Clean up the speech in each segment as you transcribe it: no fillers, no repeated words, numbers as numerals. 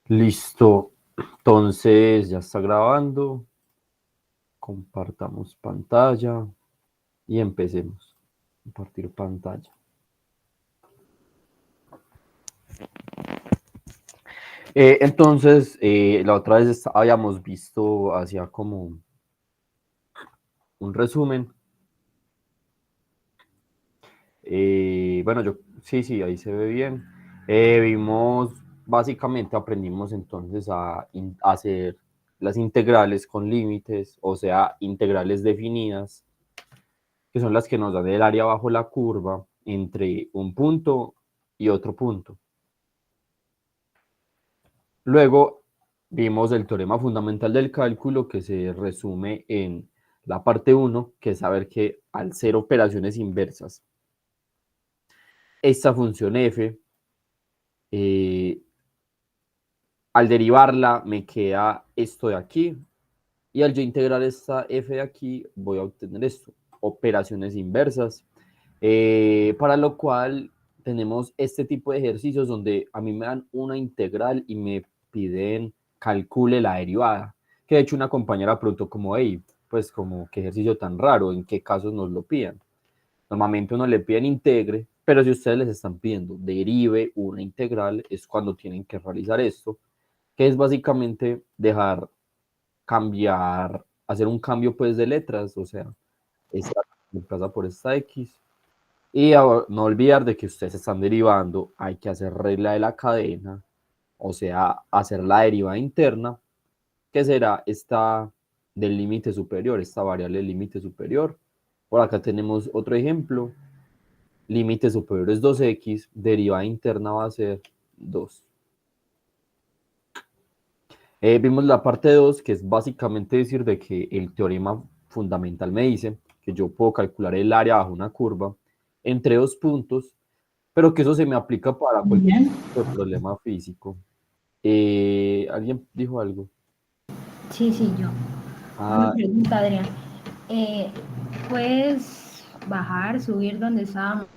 Listo. Entonces ya está grabando. Compartamos pantalla y empecemos. Compartir pantalla. Entonces, la otra vez habíamos visto hacia como un resumen. Bueno, sí, ahí se ve bien. Básicamente aprendimos entonces a hacer las integrales con límites, o sea, integrales definidas, que son las que nos dan el área bajo la curva entre un punto y otro punto. Luego vimos el teorema fundamental del cálculo, que se resume en la parte 1, que es saber que al ser operaciones inversas, esta función f, eh, al derivarla me queda esto de aquí, y al yo integrar esta f de aquí voy a obtener esto, operaciones inversas, para lo cual tenemos este tipo de ejercicios donde a mí me dan una integral y me piden calcule la derivada, que de hecho una compañera preguntó como, hey, pues como qué ejercicio tan raro, en qué casos nos lo piden. Normalmente uno le piden integre, pero si ustedes les están pidiendo derive una integral, es cuando tienen que realizar esto, que es básicamente hacer un cambio pues de letras, o sea, esta reemplaza por esta X, y no olvidar de que ustedes están derivando, hay que hacer regla de la cadena, o sea, hacer la derivada interna, que será esta del límite superior, esta variable del límite superior. Por acá tenemos otro ejemplo, límite superior es 2x, derivada interna va a ser 2. Vimos la parte 2, que es básicamente decir de que el teorema fundamental me dice que yo puedo calcular el área bajo una curva entre dos puntos, pero que eso se me aplica para cualquier Bien. tipo de problema físico. ¿Alguien dijo algo? Sí, yo. Una Ah, pregunta, Adrián. Eh, ¿Puedes bajar, subir donde estábamos?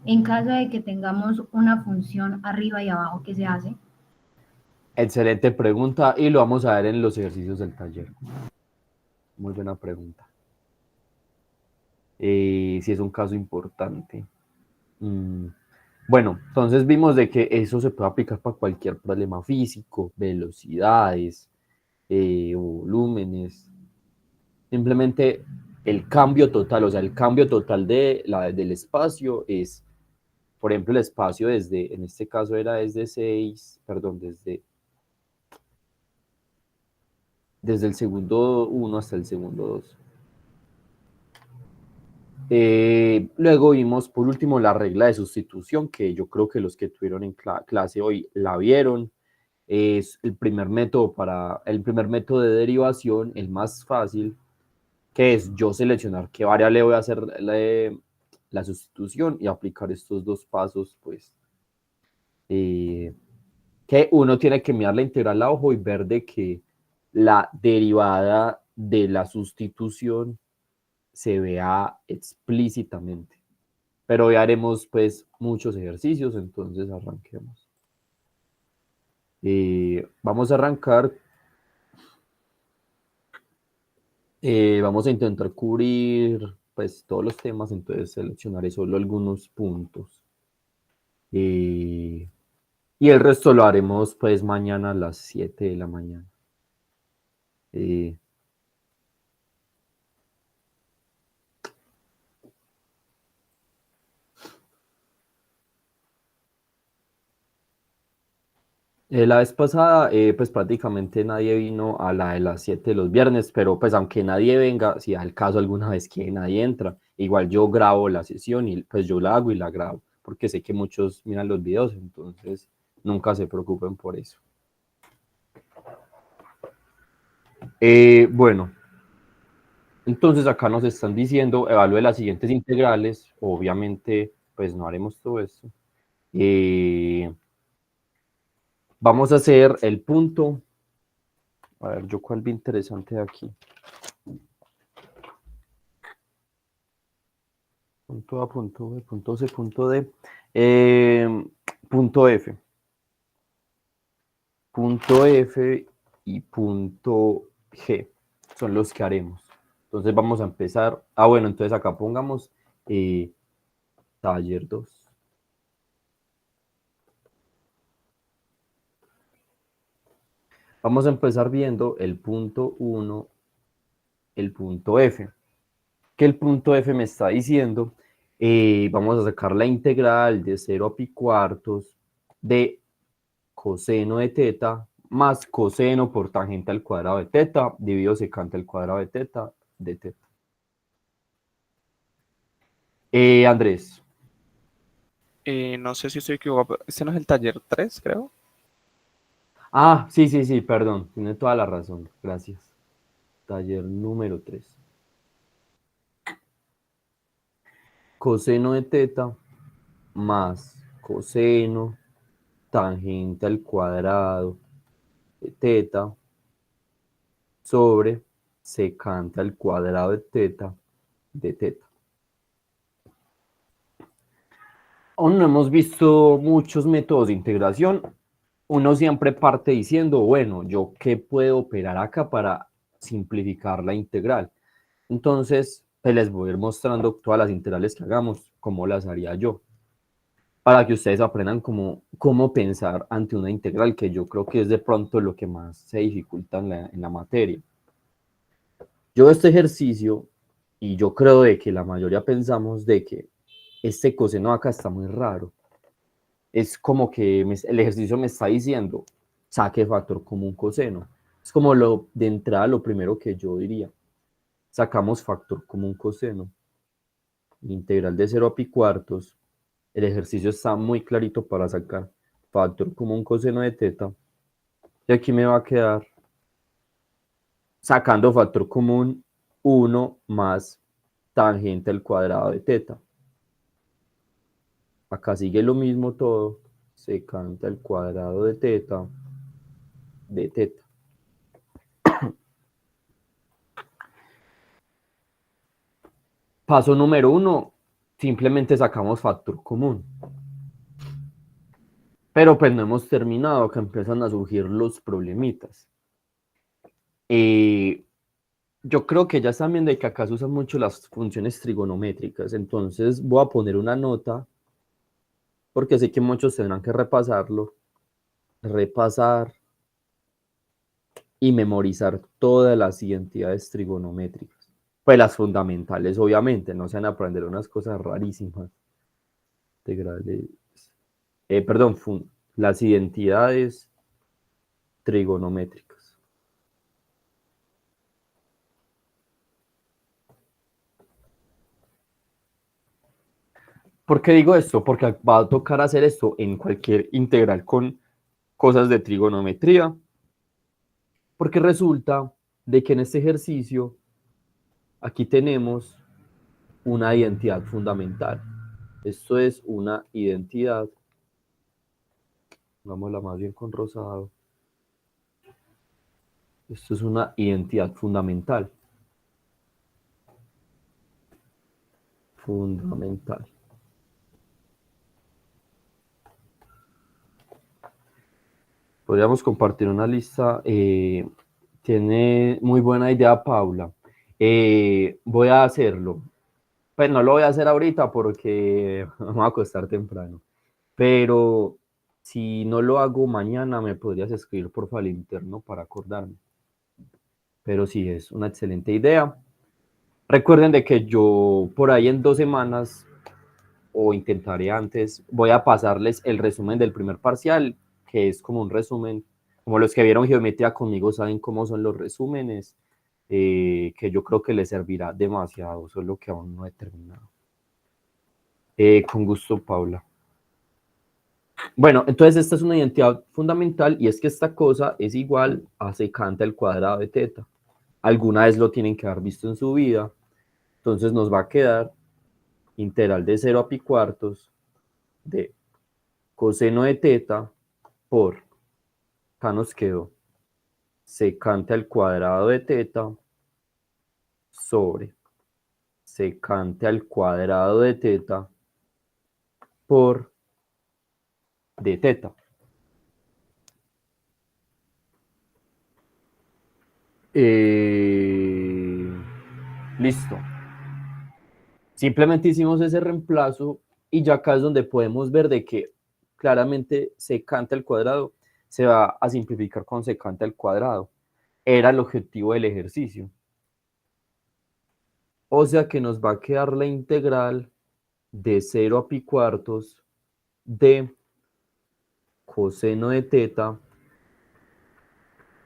En caso de que tengamos una función arriba y abajo, ¿qué se hace? excelente pregunta y lo vamos a ver en los ejercicios del taller. Muy buena pregunta. Si es un caso importante. Mm, Bueno, entonces vimos de que eso se puede aplicar para cualquier problema físico, velocidades, volúmenes. Simplemente el cambio total, o sea, el cambio total del espacio es, por ejemplo, el espacio en este caso era desde 6, perdón, desde el segundo 1 hasta el segundo 2. Luego vimos por último la regla de sustitución, que yo creo que los que tuvieron en clase hoy la vieron. Es el primer método de derivación, el más fácil, que es yo seleccionar qué variable voy a hacer la sustitución y aplicar estos dos pasos, pues, eh, que uno tiene que mirar la integral a ojo y ver de que la derivada de la sustitución se vea explícitamente. Pero hoy haremos pues muchos ejercicios, entonces arranquemos. Vamos a arrancar. Vamos a intentar cubrir pues todos los temas, entonces seleccionaré solo algunos puntos. Eh, y el resto lo haremos pues mañana a las 7 de la mañana. Eh, la vez pasada, pues prácticamente nadie vino a la de las 7 los viernes, pero pues aunque nadie venga, si al caso alguna vez que nadie entra, igual yo grabo la sesión y pues yo la hago y la grabo, porque sé que muchos miran los videos, entonces nunca se preocupen por eso. Bueno, entonces acá nos están diciendo, evalúe las siguientes integrales, obviamente pues no haremos todo esto. Vamos a hacer el punto. A ver, yo cuál vi interesante de aquí. Punto A, punto B, punto C, punto D. punto F. Punto F y punto G son los que haremos. Entonces vamos a empezar. Bueno, entonces acá pongamos taller 2. Vamos a empezar viendo el punto 1, el punto F. Que el punto F me está diciendo, vamos a sacar la integral de 0 a pi cuartos de coseno de teta más coseno por tangente al cuadrado de teta dividido secante al cuadrado de teta de teta. Andrés. No sé si estoy equivocado, pero este no es el taller 3, creo. Sí, perdón, tiene toda la razón, gracias. Taller número 3. Coseno de teta más coseno tangente al cuadrado de teta sobre secante al cuadrado de teta de teta. Aún no hemos visto muchos métodos de integración. Uno siempre parte diciendo, bueno, ¿yo qué puedo operar acá para simplificar la integral? Entonces, pues les voy a ir mostrando todas las integrales que hagamos, cómo las haría yo, para que ustedes aprendan cómo pensar ante una integral, que yo creo que es de pronto lo que más se dificulta en la materia. Yo este ejercicio, y yo creo de que la mayoría pensamos de que este coseno acá está muy raro. Es como que el ejercicio me está diciendo, saque factor común coseno. Es como de entrada lo primero que yo diría. Sacamos factor común coseno. Integral de 0 a pi cuartos. El ejercicio está muy clarito para sacar factor común coseno de teta. Y aquí me va a quedar sacando factor común 1 más tangente al cuadrado de teta. Acá sigue lo mismo todo, secante al cuadrado de teta de teta. Paso número 1, simplemente sacamos factor común. Pero pues no hemos terminado, que empiezan a surgir los problemitas. Yo creo que ya están viendo que acá se usan mucho las funciones trigonométricas, entonces voy a poner una nota, porque sé que muchos tendrán que repasar y memorizar todas las identidades trigonométricas. Pues las fundamentales, obviamente, no se van a aprender unas cosas rarísimas. Integrales, perdón, las identidades trigonométricas. ¿Por qué digo esto? Porque va a tocar hacer esto en cualquier integral con cosas de trigonometría, porque resulta de que en este ejercicio aquí tenemos una identidad fundamental. Esto es una identidad, vámonos más bien con rosado. Esto es una identidad fundamental. Fundamental. Podríamos compartir una lista. Tiene muy buena idea Paula. Voy a hacerlo. Pues no lo voy a hacer ahorita porque me va a acostar temprano. Pero si no lo hago mañana, me podrías escribir por favor al interno para acordarme. Pero sí, es una excelente idea. Recuerden de que yo por ahí en 2 semanas, o intentaré antes, voy a pasarles el resumen del primer parcial, que es como un resumen, como los que vieron geometría conmigo saben cómo son los resúmenes, que yo creo que les servirá demasiado, solo que aún no he terminado. Con gusto, Paula. Bueno, entonces esta es una identidad fundamental y es que esta cosa es igual a secante al cuadrado de teta. Alguna vez lo tienen que haber visto en su vida. Entonces nos va a quedar integral de 0 a pi cuartos de coseno de teta por, acá nos quedó, secante al cuadrado de teta sobre secante al cuadrado de teta por de teta. Listo. Simplemente hicimos ese reemplazo y ya acá es donde podemos ver de que claramente secante al cuadrado se va a simplificar con secante al cuadrado. Era el objetivo del ejercicio. O sea que nos va a quedar la integral de 0 a pi cuartos de coseno de teta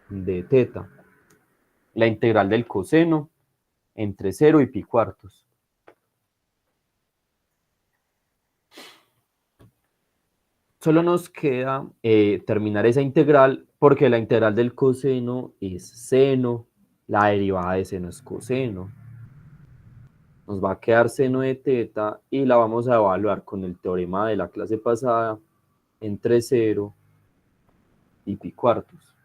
de teta. La integral del coseno entre 0 y pi cuartos. Solo nos queda terminar esa integral porque la integral del coseno es seno, la derivada de seno es coseno. Nos va a quedar seno de teta y la vamos a evaluar con el teorema de la clase pasada entre 0 y pi cuartos.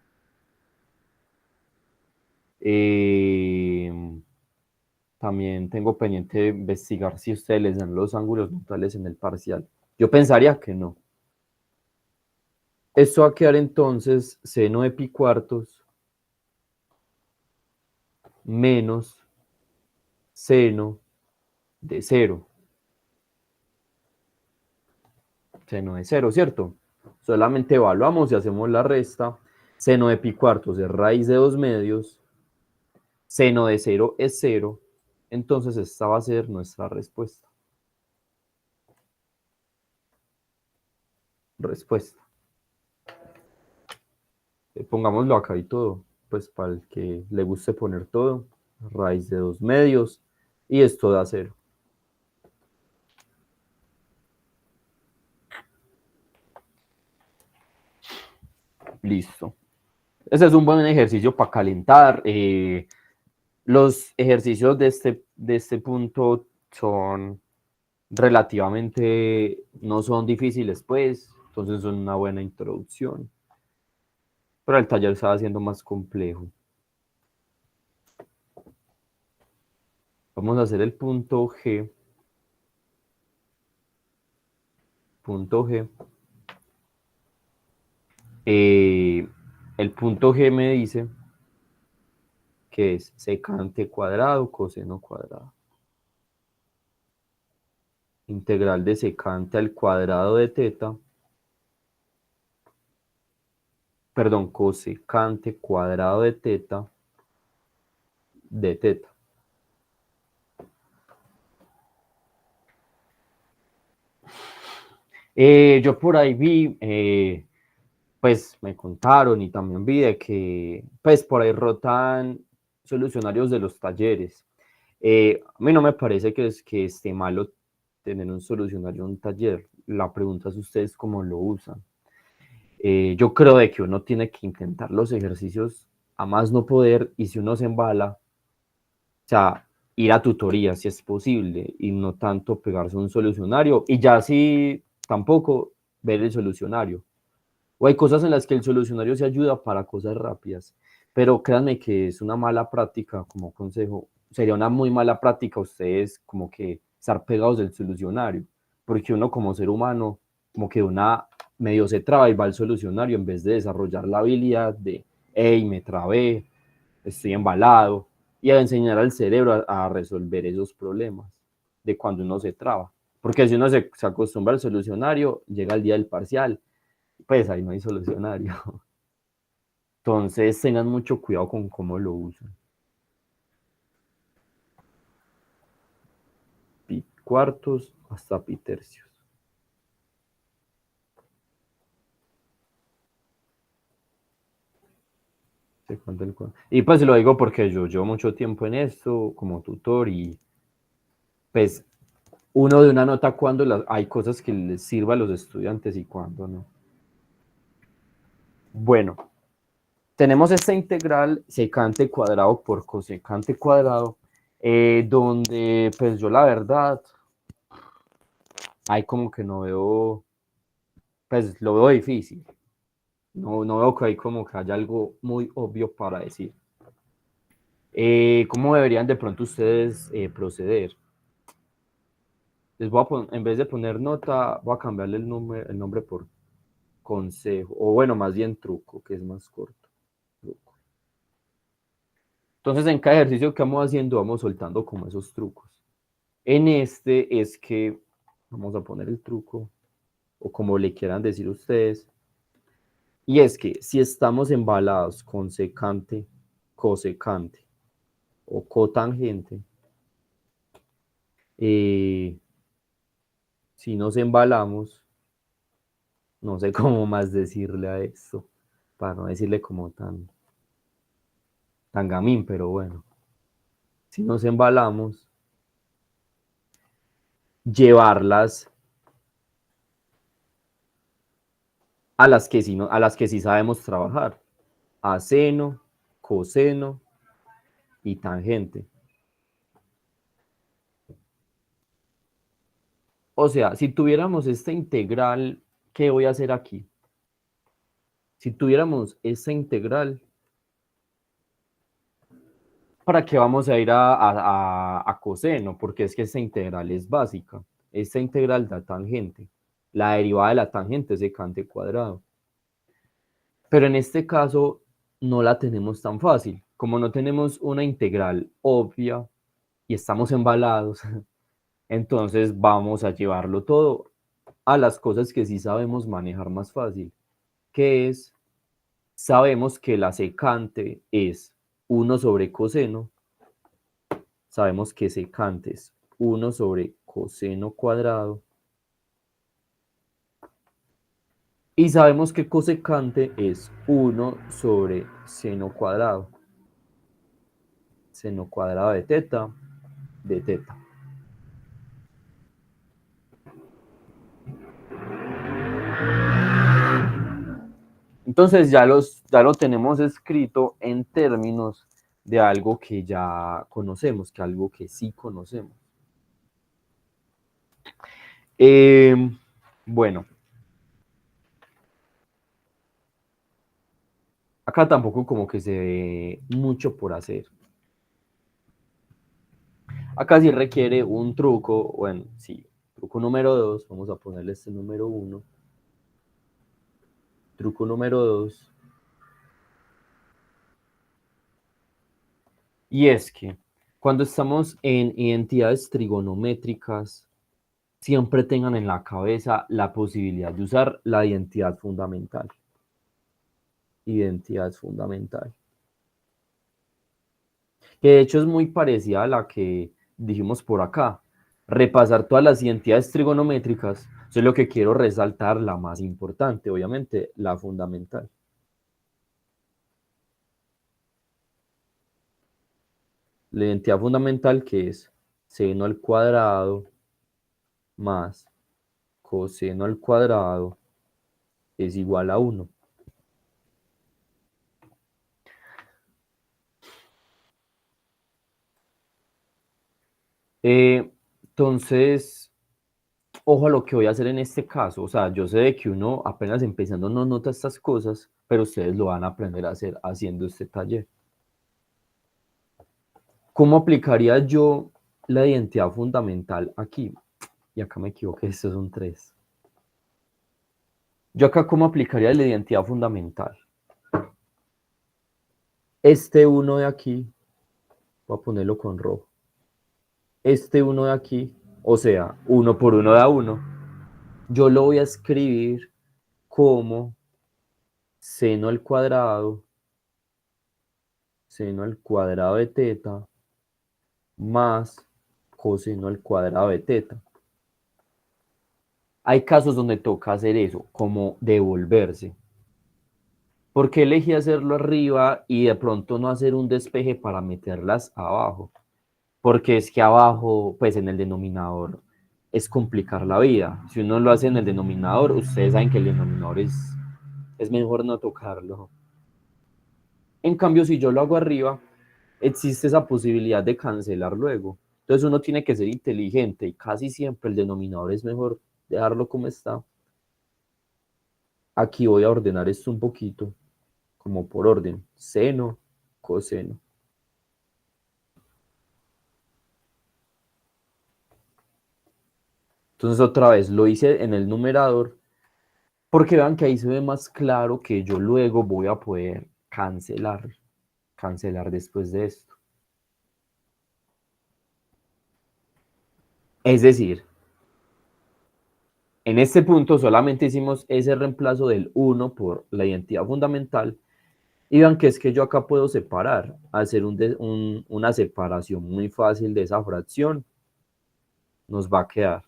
También tengo pendiente de investigar si ustedes les dan los ángulos notales en el parcial. Yo pensaría que no. Esto va a quedar entonces seno de pi cuartos menos seno de 0. Seno de 0, ¿cierto? Solamente evaluamos y hacemos la resta. Seno de pi cuartos es raíz de 2 medios. Seno de 0 es 0. Entonces esta va a ser nuestra respuesta. Pongámoslo acá y todo, pues para el que le guste poner todo. Raíz de 2 medios. Y esto da 0. Listo. Ese es un buen ejercicio para calentar. Los ejercicios de este punto son relativamente, no son difíciles, pues, entonces son una buena introducción. Pero el taller se va haciendo más complejo. Vamos a hacer el punto G. Punto G. El punto G me dice que es secante cuadrado, coseno cuadrado. Integral de secante al cuadrado de teta. Perdón, cosecante cuadrado de teta. De teta. Yo por ahí vi, pues me contaron y también vi de que, pues por ahí rotan solucionarios de los talleres. A mí no me parece que esté malo tener un solucionario en un taller. La pregunta es ustedes cómo lo usan. Yo creo de que uno tiene que intentar los ejercicios a más no poder y si uno se embala, o sea, ir a tutoría si es posible y no tanto pegarse un solucionario y ya si tampoco ver el solucionario. O hay cosas en las que el solucionario se ayuda para cosas rápidas, pero créanme que es una mala práctica como consejo. Sería una muy mala práctica ustedes como que estar pegados del solucionario, porque uno como ser humano como que una medio se traba y va al solucionario en vez de desarrollar la habilidad de, hey, me trabé, estoy embalado, y a enseñar al cerebro a resolver esos problemas de cuando uno se traba. Porque si uno se acostumbra al solucionario, llega el día del parcial, pues ahí no hay solucionario. Entonces tengan mucho cuidado con cómo lo usan. Pi cuartos hasta pi tercios. Y pues lo digo porque yo llevo mucho tiempo en esto como tutor y pues uno de una nota cuando hay cosas que les sirva a los estudiantes y cuando no. Bueno, tenemos esta integral secante cuadrado por cosecante cuadrado, donde pues yo la verdad, hay como que no veo, pues lo veo difícil. No veo que hay como que haya algo muy obvio para decir. ¿Cómo deberían de pronto ustedes proceder? Les voy a poner, en vez de poner nota, voy a cambiarle el nombre por consejo, o bueno, más bien truco, que es más corto. Truco. Entonces, en cada ejercicio que vamos haciendo, vamos soltando como esos trucos. En este es que, vamos a poner el truco, o como le quieran decir ustedes, y es que si estamos embalados con secante, cosecante o cotangente, si nos embalamos, no sé cómo más decirle a esto, para no decirle como tan gamín, pero bueno, si nos embalamos, llevarlas a las que sí, a las que sí sabemos trabajar, a seno, coseno y tangente. O sea, si tuviéramos esta integral, ¿qué voy a hacer aquí? Si tuviéramos esta integral, ¿para qué vamos a ir a coseno? Porque es que esta integral es básica. Esta integral da tangente. La derivada de la tangente es secante cuadrado. Pero en este caso no la tenemos tan fácil. Como no tenemos una integral obvia y estamos embalados, entonces vamos a llevarlo todo a las cosas que sí sabemos manejar más fácil, que es, sabemos que la secante es 1 sobre coseno, sabemos que secante es 1 sobre coseno cuadrado, y sabemos que cosecante es 1 sobre seno cuadrado de teta, de teta. Entonces ya lo tenemos escrito en términos de algo que ya conocemos, que algo que sí conocemos. Bueno, acá tampoco como que se ve mucho por hacer. Acá sí requiere un truco, bueno, sí, truco número 2, vamos a ponerle este número 1. Truco número 2. Y es que cuando estamos en identidades trigonométricas, siempre tengan en la cabeza la posibilidad de usar la identidad fundamental. Identidad fundamental. Que de hecho es muy parecida a la que dijimos por acá. Repasar todas las identidades trigonométricas, eso es lo que quiero resaltar, la más importante, obviamente, la fundamental. La identidad fundamental que es seno al cuadrado más coseno al cuadrado es igual a 1. Entonces, ojo a lo que voy a hacer en este caso. O sea, yo sé de que uno apenas empezando no nota estas cosas, pero ustedes lo van a aprender a hacer haciendo este taller. ¿Cómo aplicaría yo la identidad fundamental aquí? Y acá me equivoqué, estos son 3. Yo acá, ¿cómo aplicaría la identidad fundamental? Este 1 de aquí, voy a ponerlo con rojo. Este 1 de aquí, o sea, 1 por 1 da 1. Yo lo voy a escribir como seno al cuadrado de teta más coseno al cuadrado de teta. Hay casos donde toca hacer eso, como devolverse. ¿Por qué elegí hacerlo arriba y de pronto no hacer un despeje para meterlas abajo? Porque es que abajo, pues en el denominador, es complicar la vida. Si uno lo hace en el denominador, ustedes saben que el denominador es mejor no tocarlo. En cambio, si yo lo hago arriba, existe esa posibilidad de cancelar luego. Entonces uno tiene que ser inteligente y casi siempre el denominador es mejor dejarlo como está. Aquí voy a ordenar esto un poquito, como por orden, seno, coseno. Entonces otra vez lo hice en el numerador Porque vean que ahí se ve más claro que yo luego voy a poder cancelar después de esto. Es decir, en este punto solamente hicimos ese reemplazo del 1 por la identidad fundamental. Y vean que es que yo acá puedo separar, hacer una separación muy fácil de esa fracción. Nos va a quedar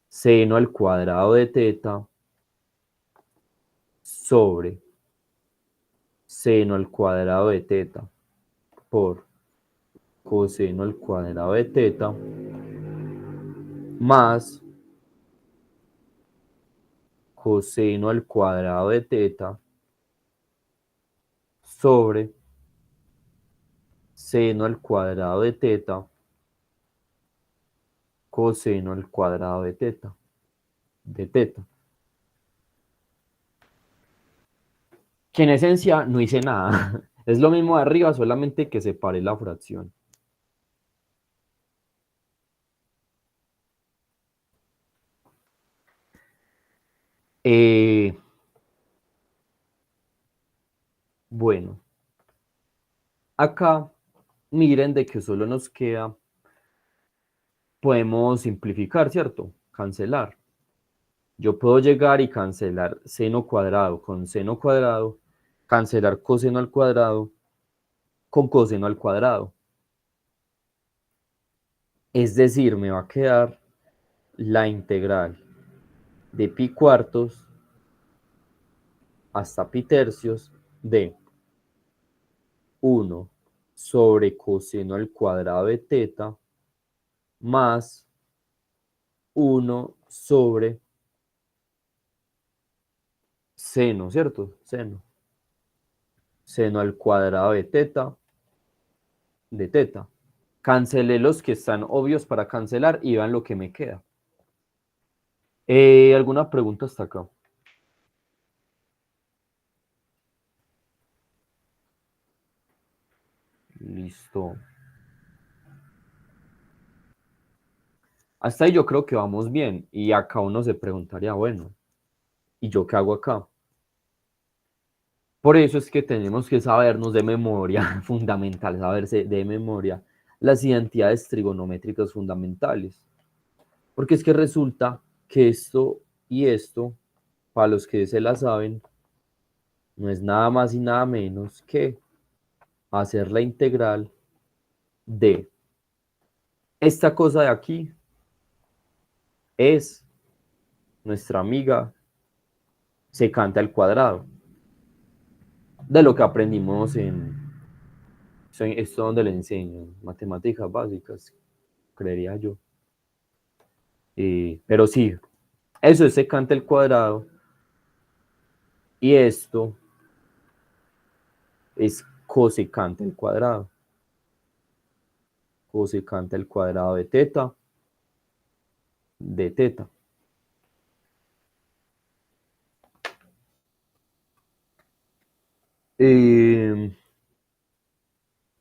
seno al cuadrado de teta sobre seno al cuadrado de teta por coseno al cuadrado de teta más coseno al cuadrado de teta sobre seno al cuadrado de teta coseno al cuadrado de teta. Que en esencia no hice nada. Es lo mismo de arriba, solamente que separé la fracción. Bueno, acá miren de que solo nos queda, podemos simplificar, ¿cierto? Cancelar. Yo puedo llegar y cancelar seno cuadrado con seno cuadrado, cancelar coseno al cuadrado con coseno al cuadrado. Es decir, me va a quedar la integral de pi cuartos hasta pi tercios de 1 sobre coseno al cuadrado de teta más 1 sobre seno, ¿cierto? Seno al cuadrado de teta. Cancelé los que están obvios para cancelar y vean lo que me queda. ¿Alguna pregunta hasta acá? Listo. Hasta ahí yo creo que vamos bien. Y acá uno se preguntaría, bueno, ¿y yo qué hago acá? Por eso es que tenemos que sabernos de memoria, fundamental, saberse de memoria las identidades trigonométricas fundamentales. Porque es que resulta que esto y esto, para los que se la saben, no es nada más y nada menos que hacer la integral de esta cosa de aquí es nuestra amiga secante al cuadrado, de lo que aprendimos esto donde le enseño, matemáticas básicas, creería yo. Pero sí, eso es secante al cuadrado y esto es cosecante al cuadrado. Cosecante al cuadrado de teta.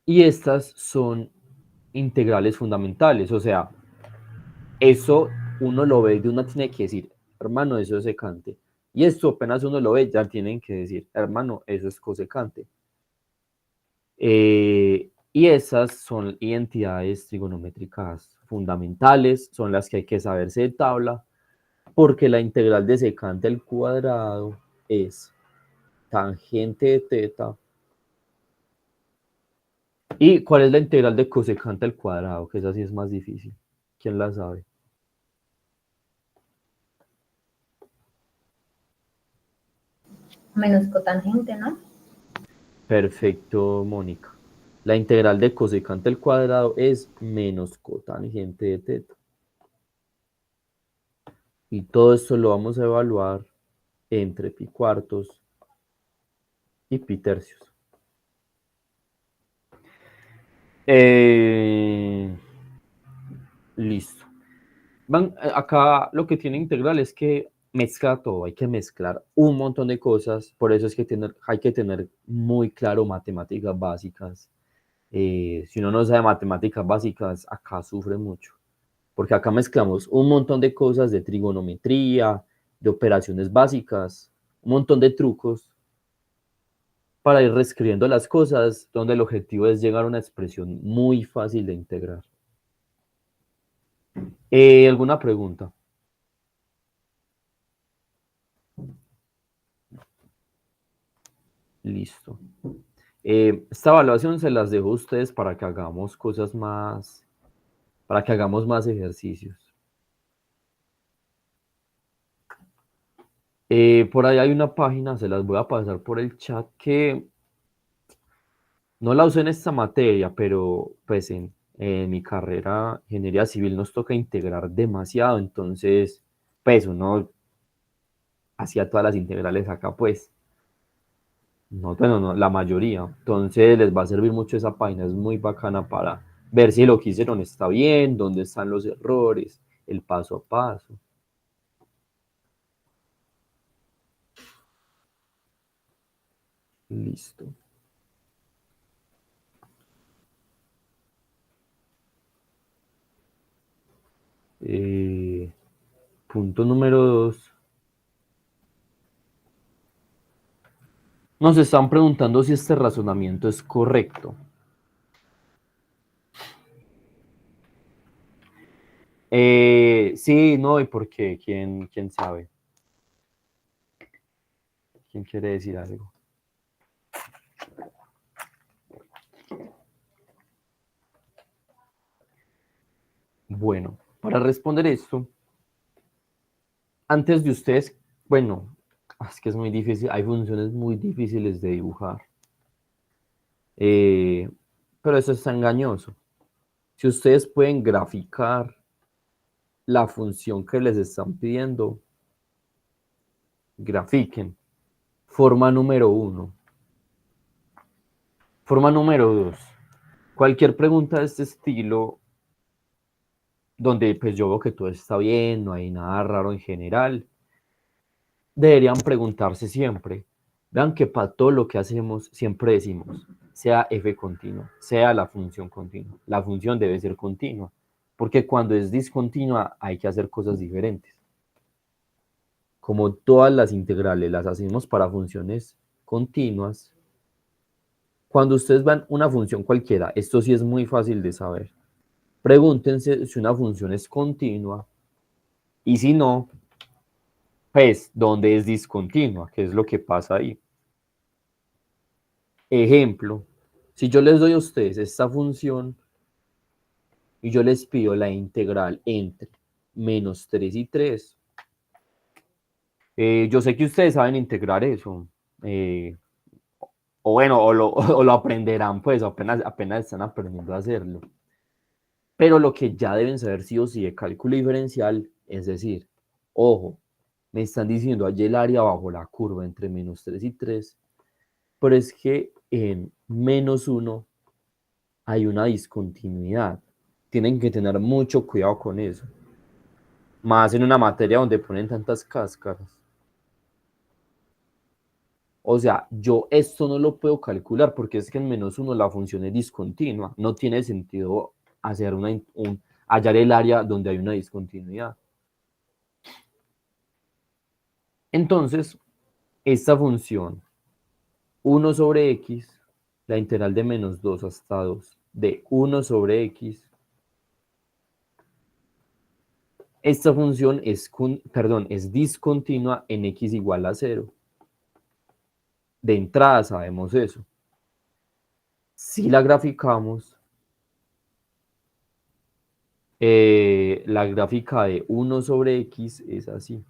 Y estas son integrales fundamentales, o sea, eso uno lo ve y uno tiene que decir, hermano, eso es secante. Y esto apenas uno lo ve, ya tienen que decir, hermano, eso es cosecante. Y esas son identidades trigonométricas fundamentales, son las que hay que saberse de tabla, porque la integral de secante al cuadrado es tangente de teta. ¿Y cuál es la integral de cosecante al cuadrado? Que esa sí es más difícil. ¿Quién la sabe? Menos cotangente, ¿no? Perfecto, Mónica. La integral de cosecante al cuadrado es menos cotangente de teta. Y todo esto lo vamos a evaluar entre pi cuartos y pi tercios. Listo. Acá lo que tiene integral es que mezcla todo, hay que mezclar un montón de cosas, por eso es que hay que tener muy claro matemáticas básicas. Si uno no sabe matemáticas básicas, acá sufre mucho, porque acá mezclamos un montón de cosas de trigonometría, de operaciones básicas, un montón de trucos para ir reescribiendo las cosas, donde el objetivo es llegar a una expresión muy fácil de integrar. ¿Alguna pregunta? Listo. Esta evaluación se las dejo a ustedes para que hagamos cosas más, para que hagamos más ejercicios. Por ahí hay una página, se las voy a pasar por el chat, que no la usé en esta materia, pero pues en mi carrera, ingeniería civil, nos toca integrar demasiado, entonces, pues uno hacía todas las integrales acá, pues. No, bueno, no, la mayoría. Entonces les va a servir mucho esa página, es muy bacana para ver si lo que hicieron está bien, dónde están los errores, el paso a paso. Listo. Punto número 2. Nos están preguntando si este razonamiento es correcto. Sí, no, ¿y por qué? ¿Quién sabe? ¿Quién quiere decir algo? Bueno, para responder esto, antes de ustedes, bueno, es que es muy difícil, hay funciones muy difíciles de dibujar. Pero eso está engañoso. Si ustedes pueden graficar la función que les están pidiendo, grafiquen. Forma número 1. Forma número 2. Cualquier pregunta de este estilo, donde pues yo veo que todo está bien, no hay nada raro en general, deberían preguntarse siempre. Vean que para todo lo que hacemos siempre decimos, sea f continua, sea la función continua. La función debe ser continua, porque cuando es discontinua hay que hacer cosas diferentes. Como todas las integrales las hacemos para funciones continuas, cuando ustedes van una función cualquiera, esto sí es muy fácil de saber. Pregúntense si una función es continua y si no, pues, ¿dónde es discontinua? ¿Qué es lo que pasa ahí? Ejemplo, si yo les doy a ustedes esta función y yo les pido la integral entre -3 y 3, yo sé que ustedes saben integrar eso, o bueno, o lo aprenderán, pues apenas están aprendiendo a hacerlo. Pero lo que ya deben saber sí o sí de cálculo diferencial, es decir, ojo, me están diciendo allí el área bajo la curva entre -3 y 3, pero es que en -1 hay una discontinuidad. Tienen que tener mucho cuidado con eso. Más en una materia donde ponen tantas cáscaras. O sea, yo esto no lo puedo calcular porque es que en -1 la función es discontinua. No tiene sentido hacer hallar el área donde hay una discontinuidad. Entonces, esta función 1 sobre x, la integral de -2 hasta 2 de 1 sobre x, esta función es discontinua en x igual a 0. De entrada sabemos eso. Si la graficamos, la gráfica de 1 sobre x es así.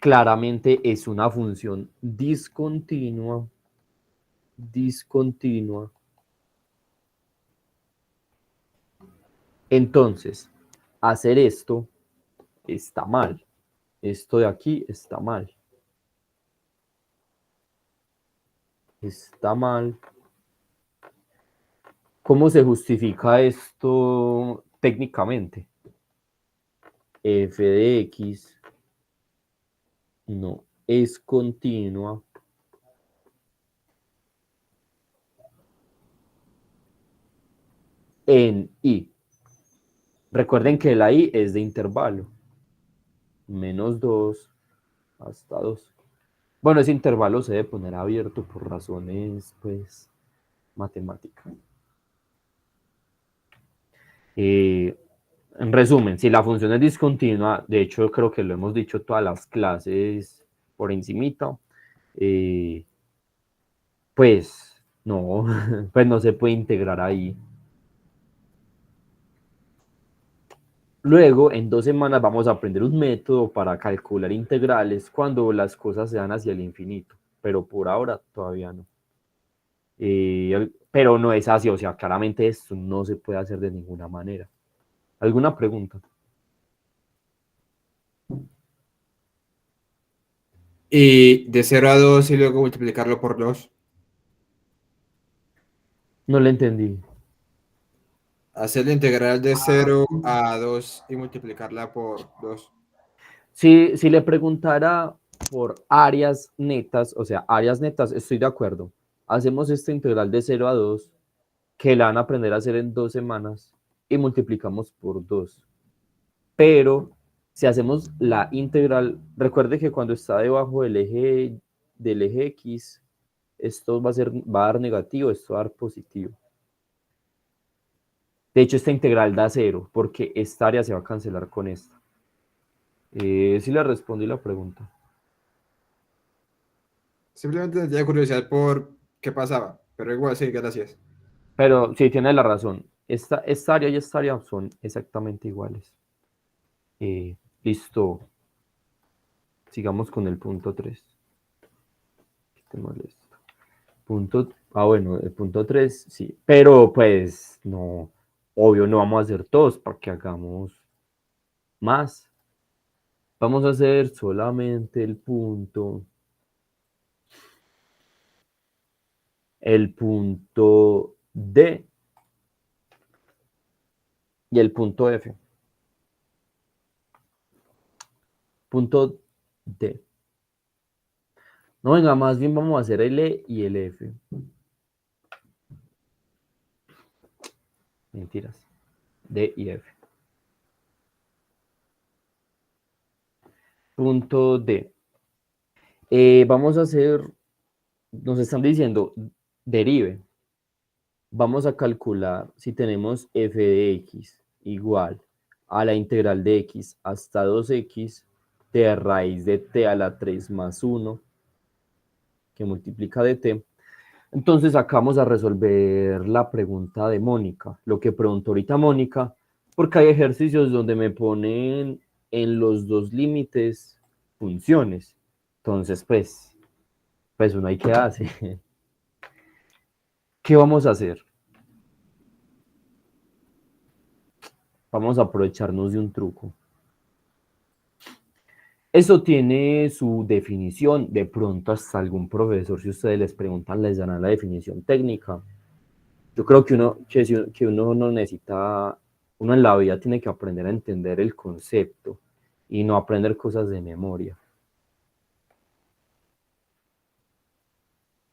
Claramente es una función discontinua. Entonces, hacer esto está mal. Esto de aquí está mal. Está mal. ¿Cómo se justifica esto técnicamente? F de x no es continua en i. Recuerden que la i es de intervalo. Menos 2 hasta 2. Bueno, ese intervalo se debe poner abierto por razones, pues, matemáticas. En resumen, si la función es discontinua, de hecho creo que lo hemos dicho todas las clases por encimita, pues no, pues no se puede integrar ahí. Luego, en 2 semanas vamos a aprender un método para calcular integrales cuando las cosas se dan hacia el infinito, pero por ahora todavía no. Pero no es así, o sea, claramente esto no se puede hacer de ninguna manera. ¿Alguna pregunta? Y de 0 a 2 y luego multiplicarlo por 2. No le entendí. Hacer la integral de 0 a 2 y multiplicarla por 2. Si le preguntara por áreas netas, o sea, áreas netas, estoy de acuerdo. Hacemos esta integral de 0 a 2, que la van a aprender a hacer en 2 semanas, y multiplicamos por 2. Pero si hacemos la integral, recuerde que cuando está debajo del eje X, esto va a dar negativo, esto va a dar positivo. De hecho, esta integral da 0, porque esta área se va a cancelar con esta. Sí le respondí la pregunta. Simplemente tenía curiosidad por qué pasaba, pero igual sí, gracias. Pero sí, tiene la razón. Esta área y esta área son exactamente iguales. Listo. Sigamos con el punto 3. Bueno, el punto 3, sí. Pero pues no, obvio, no vamos a hacer todos para que hagamos más. Vamos a hacer solamente el punto D y el punto F. Punto D. No, venga, más bien vamos a hacer el E y el F. Mentiras. D y F. Punto D. Vamos a hacer, nos están diciendo, derive. Vamos a calcular si tenemos f de x igual a la integral de x hasta 2x de raíz de t a la 3 más 1, que multiplica de t. Entonces acá vamos a resolver la pregunta de Mónica, lo que preguntó ahorita Mónica, porque hay ejercicios donde me ponen en los dos límites funciones. Entonces, pues uno hay que hacer. ¿Qué vamos a hacer? Vamos a aprovecharnos de un truco. Eso tiene su definición. De pronto hasta algún profesor, si ustedes les preguntan, les darán la definición técnica. Yo creo que uno no necesita, uno en la vida tiene que aprender a entender el concepto y no aprender cosas de memoria.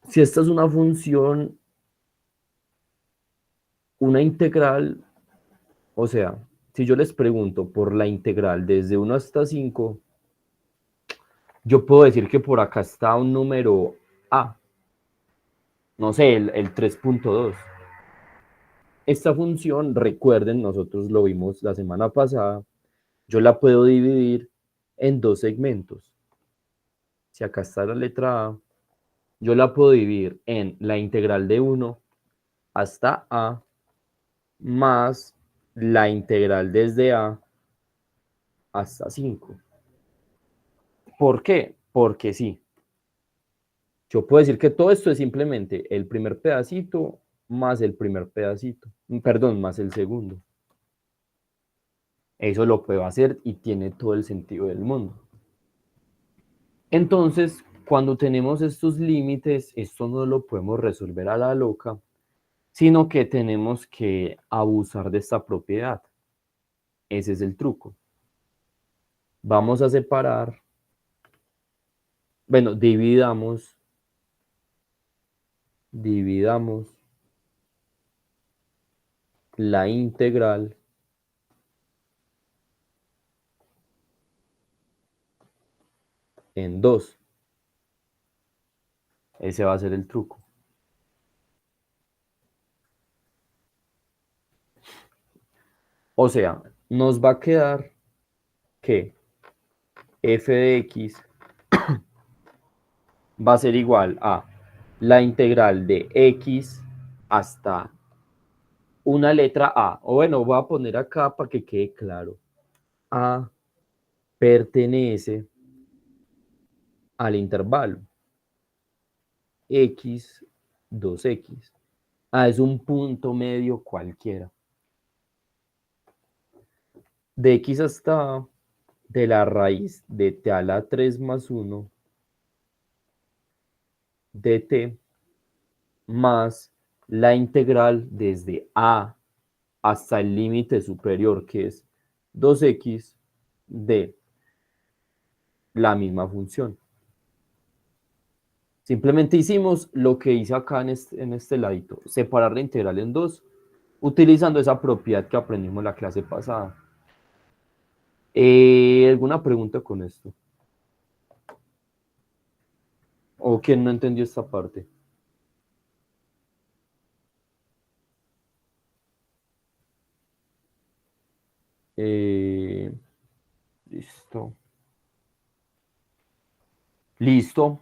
Si esta es una función, una integral, o sea, si yo les pregunto por la integral desde 1 hasta 5, yo puedo decir que por acá está un número A, no sé, el 3.2. Esta función, recuerden, nosotros lo vimos la semana pasada, yo la puedo dividir en dos segmentos. Si acá está la letra A, yo la puedo dividir en la integral de 1 hasta A más la integral desde A hasta 5. ¿Por qué? Porque sí. Yo puedo decir que todo esto es simplemente el primer pedacito más el primer pedacito, perdón, más el segundo. Eso lo puedo hacer y tiene todo el sentido del mundo. Entonces, cuando tenemos estos límites, esto no lo podemos resolver a la loca, sino que tenemos que abusar de esta propiedad. Ese es el truco. Vamos a separar, bueno, dividamos la integral en 2. Ese va a ser el truco. O sea, nos va a quedar que f de x va a ser igual a la integral de x hasta una letra a. O bueno, voy a poner acá para que quede claro. A pertenece al intervalo x, 2x. A es un punto medio cualquiera. De x hasta a, de la raíz de t a la 3 más 1 de t más la integral desde a hasta el límite superior, que es 2x de la misma función. Simplemente hicimos lo que hice acá en este ladito, separar la integral en 2, utilizando esa propiedad que aprendimos la clase pasada. ¿Alguna pregunta con esto? ¿O quién no entendió esta parte? Listo. Listo.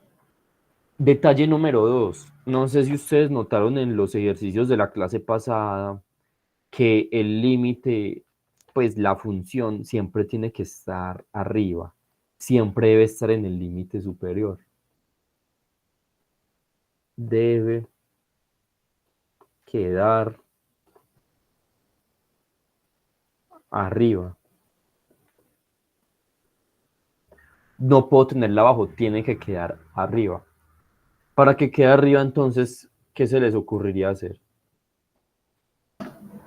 Detalle número 2. No sé si ustedes notaron en los ejercicios de la clase pasada que el límite, pues la función siempre tiene que estar arriba. Siempre debe estar en el límite superior. Debe quedar arriba. No puedo tenerla abajo, tiene que quedar arriba. Para que quede arriba, entonces, ¿qué se les ocurriría hacer?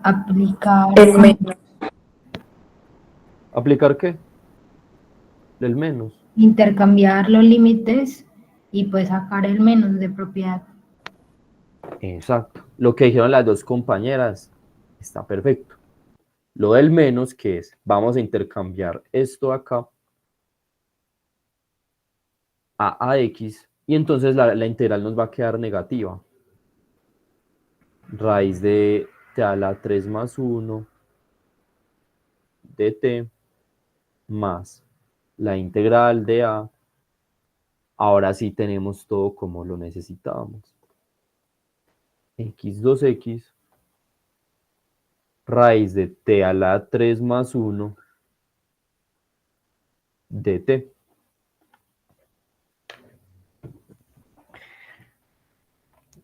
Aplicar, El menos. ¿Aplicar qué? El menos. intercambiar los límites y pues sacar el menos de propiedad. Exacto. Lo que dijeron las dos compañeras está perfecto. Lo del menos, que es, vamos a intercambiar esto acá a ax, y entonces la integral nos va a quedar negativa. Raíz de t a la 3 más 1 de t más la integral de a. Ahora sí tenemos todo como lo necesitábamos. x2x raíz de t a la 3 más 1 de t.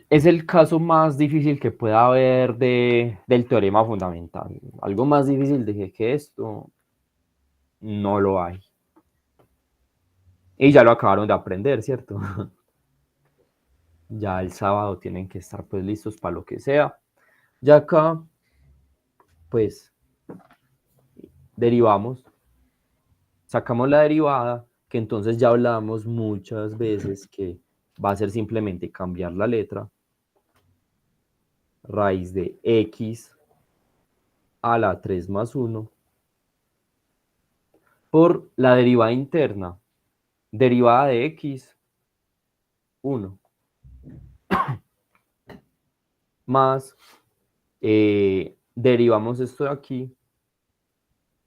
Es el caso más difícil que pueda haber del teorema fundamental. Algo más difícil de que esto no lo hay. Y ya lo acabaron de aprender, ¿cierto? Ya el sábado tienen que estar pues listos para lo que sea. Ya acá, pues, derivamos. Sacamos la derivada, que entonces ya hablamos muchas veces que va a ser simplemente cambiar la letra. Raíz de x a la 3 más 1 por la derivada interna. Derivada de x, 1. Más, derivamos esto de aquí.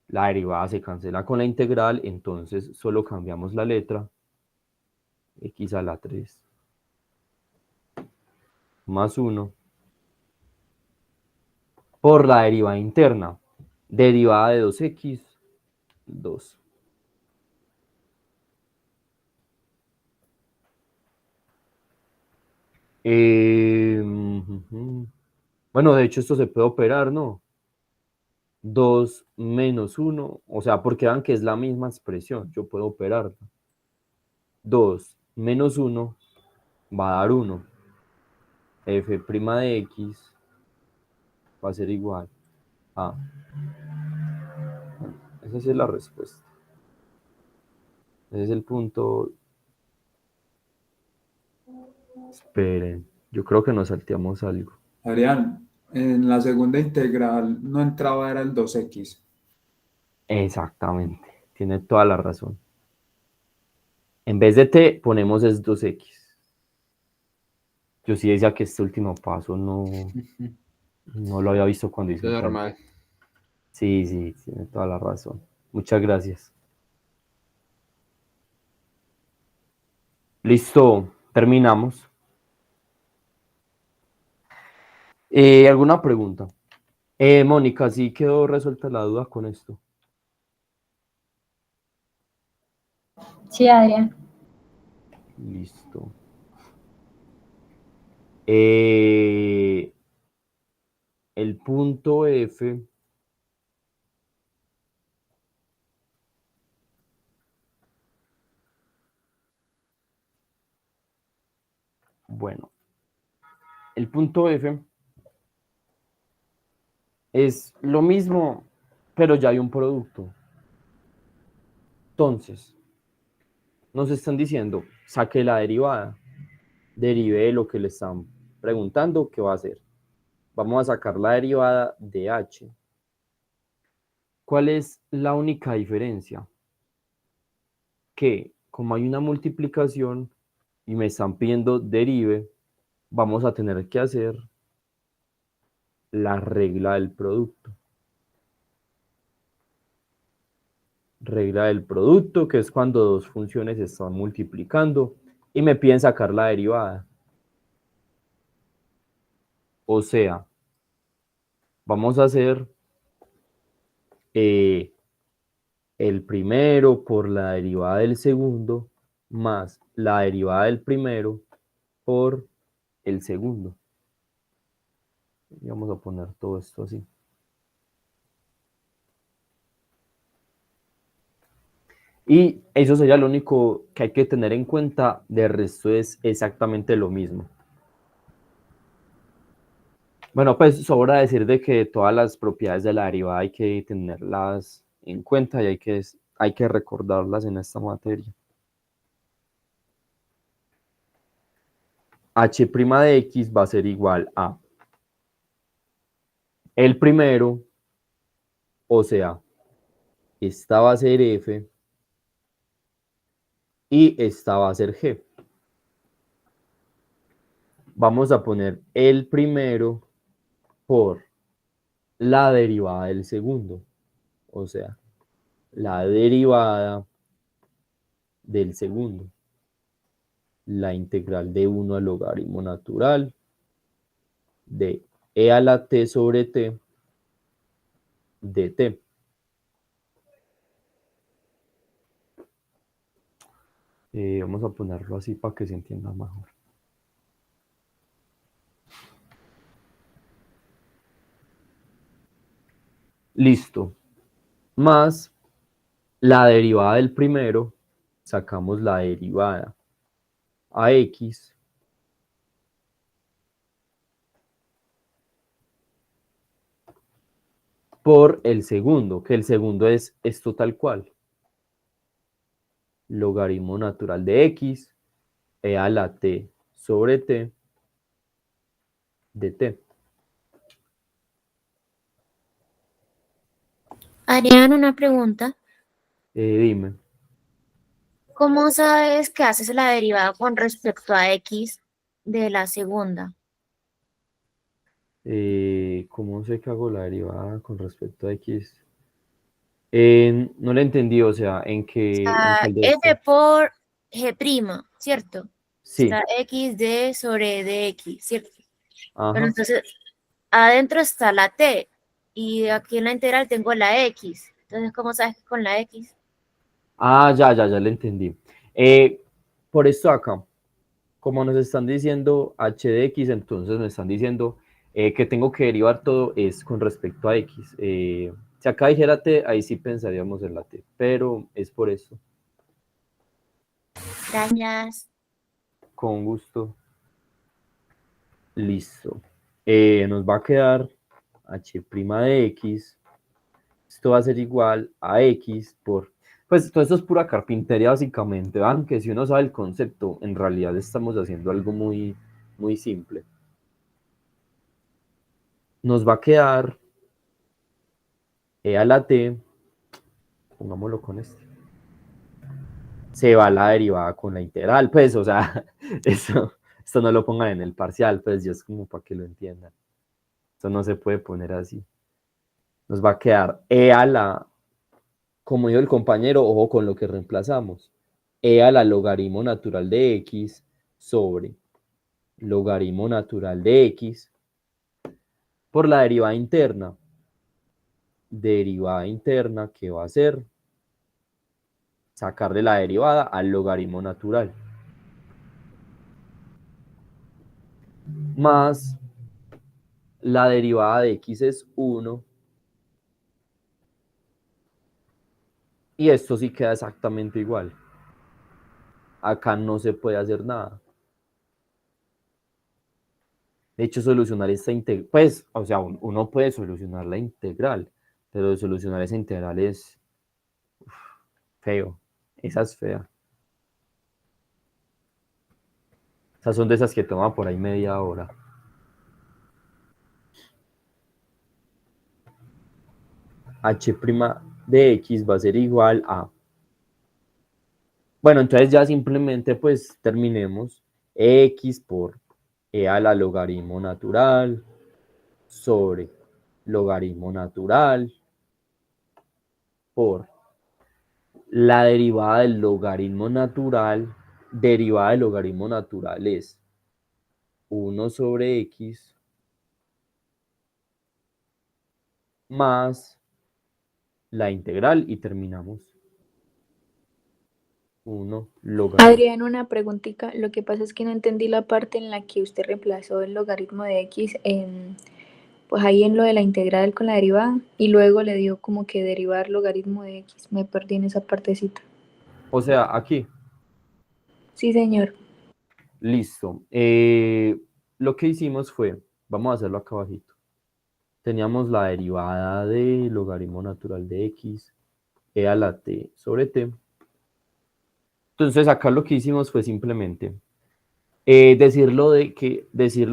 La derivada se cancela con la integral, entonces solo cambiamos la letra. X a la 3 más 1 por la derivada interna. Derivada de 2x, 2. Bueno, de hecho esto se puede operar, ¿no? 2 menos 1, o sea, porque vean que es la misma expresión, yo puedo operarla. 2 menos 1 va a dar 1. F' de x va a ser igual a... Esa sí es la respuesta. Ese es el punto. Esperen, yo creo que nos salteamos algo. Adrián, En la segunda integral no entraba, era el 2x. Exactamente, tiene toda la razón. En vez de t ponemos es 2x. Yo sí decía que este último paso no lo había visto cuando hice Es un taller. normal. Sí, sí, tiene toda la razón. Muchas gracias. Listo, terminamos. ¿Alguna pregunta? Mónica, ¿sí quedó resuelta la duda con esto? Sí, Adrián. Listo. El punto F bueno, el punto F es lo mismo, pero ya hay un producto. Entonces, nos están diciendo, saque la derivada, derive de lo que le están preguntando, ¿qué va a hacer? Vamos a sacar la derivada de h. ¿Cuál es la única diferencia? Que como hay una multiplicación y me están pidiendo derive, vamos a tener que hacer la regla del producto. Regla del producto, que es cuando dos funciones se están multiplicando y me piden sacar la derivada. O sea, vamos a hacer el primero por la derivada del segundo más la derivada del primero por el segundo. Y vamos a poner todo esto así. Y eso sería lo único que hay que tener en cuenta. De resto es exactamente lo mismo. Bueno, pues sobra decir de que todas las propiedades de la derivada hay que tenerlas en cuenta y hay que recordarlas en esta materia. H' de x va a ser igual a el primero, o sea, esta va a ser f y esta va a ser g. Vamos a poner el primero por la derivada del segundo, o sea, la derivada del segundo, la integral de 1 al logaritmo natural de e a la t sobre t de t. Vamos a ponerlo así para que se entienda mejor. Listo. Más la derivada del primero, sacamos la derivada a x por el segundo, que el segundo es esto tal cual. Logaritmo natural de x, e a la t sobre t de t. Adrián, una pregunta. Dime. ¿Cómo sabes que haces la derivada con respecto a x de la segunda? ¿Cómo sé que hago la derivada con respecto a x? No le entendí, o sea, ¿en cuál de F esto? por g', ¿cierto? Sí, Está x d sobre dx, ¿cierto? Pero ajá. entonces, adentro está la t y aquí en la integral tengo la x. Entonces, ¿cómo sabes que con la x? Ah, ya le entendí. Por esto acá, como nos están diciendo h de x, entonces me están diciendo que tengo que derivar todo es con respecto a x. Si acá dijera t, ahí sí pensaríamos en la t, pero es por eso. Gracias. Con gusto. Listo. Nos va a quedar h' de x. Esto va a ser igual a x por... Pues todo esto es pura carpintería básicamente, ¿van? Que si uno sabe el concepto, en realidad estamos haciendo algo muy simple. nos va a quedar e a la t, pongámoslo con este, se va la derivada con la integral, pues, o sea, esto no lo pongan en el parcial, pues, yo es como para que lo entiendan. Esto no se puede poner así. Nos va a quedar e a la, como dijo el compañero, ojo con lo que reemplazamos, e a la logaritmo natural de x sobre logaritmo natural de x por la derivada interna. Derivada interna que va a ser sacarle la derivada al logaritmo natural. Más la derivada de x es 1. Y esto sí queda exactamente igual. Acá no se puede hacer nada. De hecho, solucionar esta integral, pues, o sea, uno puede solucionar la integral, pero solucionar esa integral es feo. Esa es fea. Esas son de esas que toman por ahí media hora. H' de x va a ser igual a... Bueno, entonces ya simplemente pues terminemos. X por e a la logaritmo natural sobre logaritmo natural por la derivada del logaritmo natural. Derivada del logaritmo natural es 1 sobre x más la integral y terminamos. 1 logaritmo. Adrián, una preguntita. Lo que pasa es que no entendí la parte en la que usted reemplazó el logaritmo de x pues ahí en lo de la integral con la derivada y luego le dio como que derivar logaritmo de x. Me perdí en esa partecita. O sea, aquí. Sí, señor. Listo. Lo que hicimos fue, vamos a hacerlo acá abajito. Teníamos la derivada de logaritmo natural de x, e a la t sobre t. Entonces acá lo que hicimos fue simplemente decir lo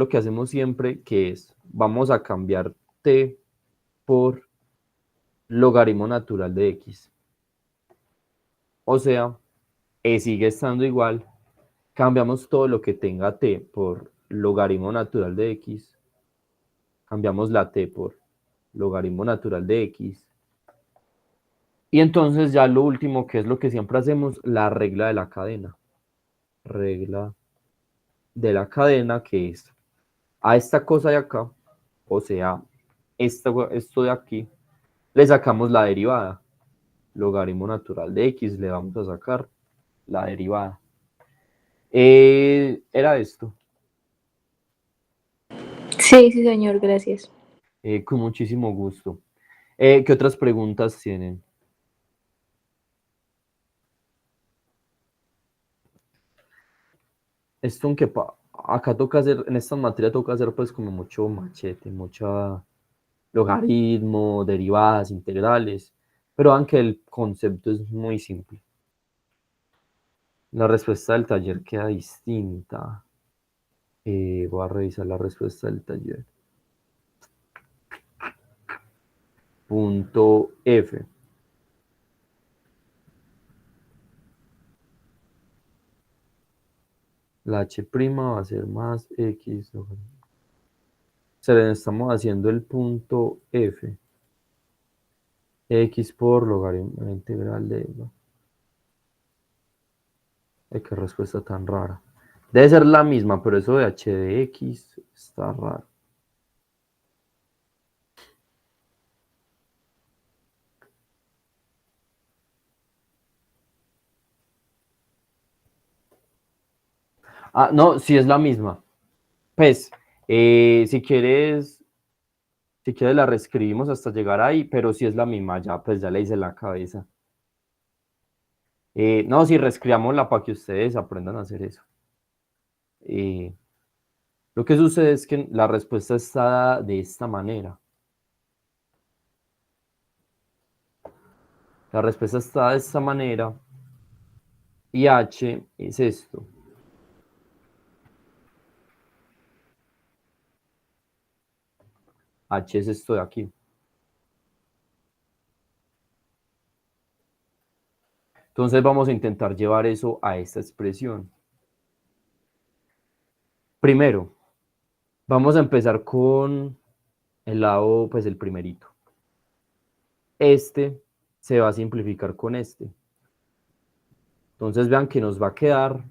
que hacemos siempre, que es, vamos a cambiar t por logaritmo natural de x. O sea, sigue estando igual. Cambiamos todo lo que tenga t por logaritmo natural de x. Cambiamos la t por logaritmo natural de x. Y entonces ya lo último, que es lo que siempre hacemos, la regla de la cadena. Regla de la cadena, que es a esta cosa de acá, o sea, esto de aquí, le sacamos la derivada. Logaritmo natural de x, le vamos a sacar la derivada. Era esto. Sí, sí, señor, gracias. Con muchísimo gusto. ¿Qué otras preguntas tienen? Esto aunque acá toca hacer, en esta materia toca hacer pues como mucho machete, mucha logaritmo, derivadas, integrales, pero aunque el concepto es muy simple. La respuesta del taller queda distinta. Voy a revisar la respuesta del taller. Punto F. La H' va a ser más X. Se le estamos haciendo el punto F. X por logaritmo integral de... Ay, qué respuesta tan rara. Debe ser la misma, pero eso de h de x está raro. Ah, no, sí es la misma. Pues, si quieres la reescribimos hasta llegar ahí, pero sí es la misma, ya, pues ya le hice la cabeza. No, sí, reescribámosla para que ustedes aprendan a hacer eso. Lo que sucede es que la respuesta está dada de esta manera. La respuesta está de esta manera y h es esto. h es esto de aquí. Entonces vamos a intentar llevar eso a esta expresión. Primero, vamos a empezar con el lado, pues el primerito. Este se va a simplificar con este. Entonces vean que nos va a quedar...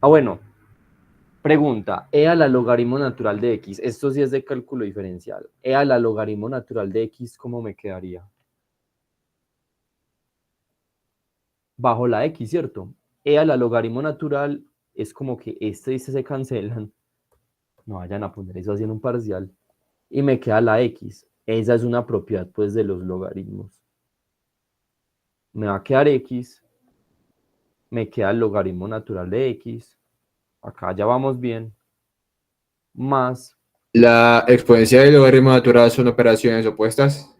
Ah, bueno. Pregunta, E a la logaritmo natural de X. Esto sí es de cálculo diferencial. E a la logaritmo natural de X, ¿cómo me quedaría? Bajo la X, ¿cierto? E a la logaritmo natural es como que este y este se cancelan. No vayan a poner eso así en un parcial. Y me queda la X. Esa es una propiedad, pues, de los logaritmos. Me va a quedar X. Me queda el logaritmo natural de X. Acá ya vamos bien. Más. La exponencial y el logaritmo natural son operaciones opuestas.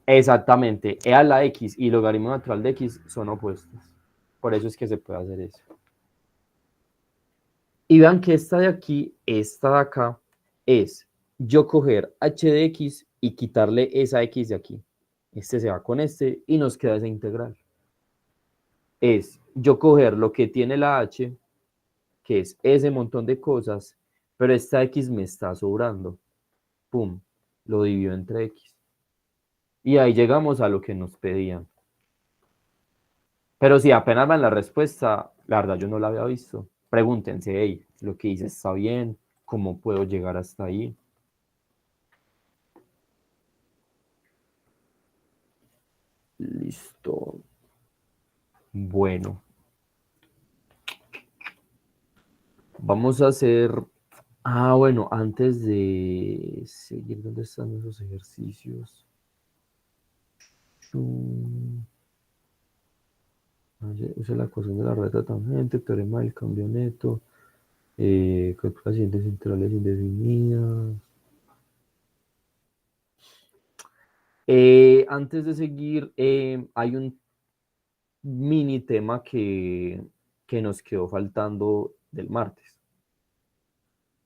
Exactamente. E a la X y logaritmo natural de X son opuestos. Por eso es que se puede hacer eso. Y vean que esta de aquí, esta de acá, es yo coger h de x y quitarle esa x de aquí. Este se va con este y nos queda esa integral. Es yo coger lo que tiene la h, que es ese montón de cosas, pero esta x me está sobrando. Pum, lo divido entre x. Y ahí llegamos a lo que nos pedían. Pero si apenas van la respuesta, la verdad yo no la había visto. Pregúntense, hey, lo que hice está bien, ¿cómo puedo llegar hasta ahí? Listo. Bueno. Vamos a hacer... Ah, bueno, antes de seguir, ¿dónde están esos ejercicios? Usa la ecuación de la recta tangente, teorema del cambio neto, calcula las siguientes integrales indefinidas. Antes de seguir, hay un mini tema que nos quedó faltando del martes.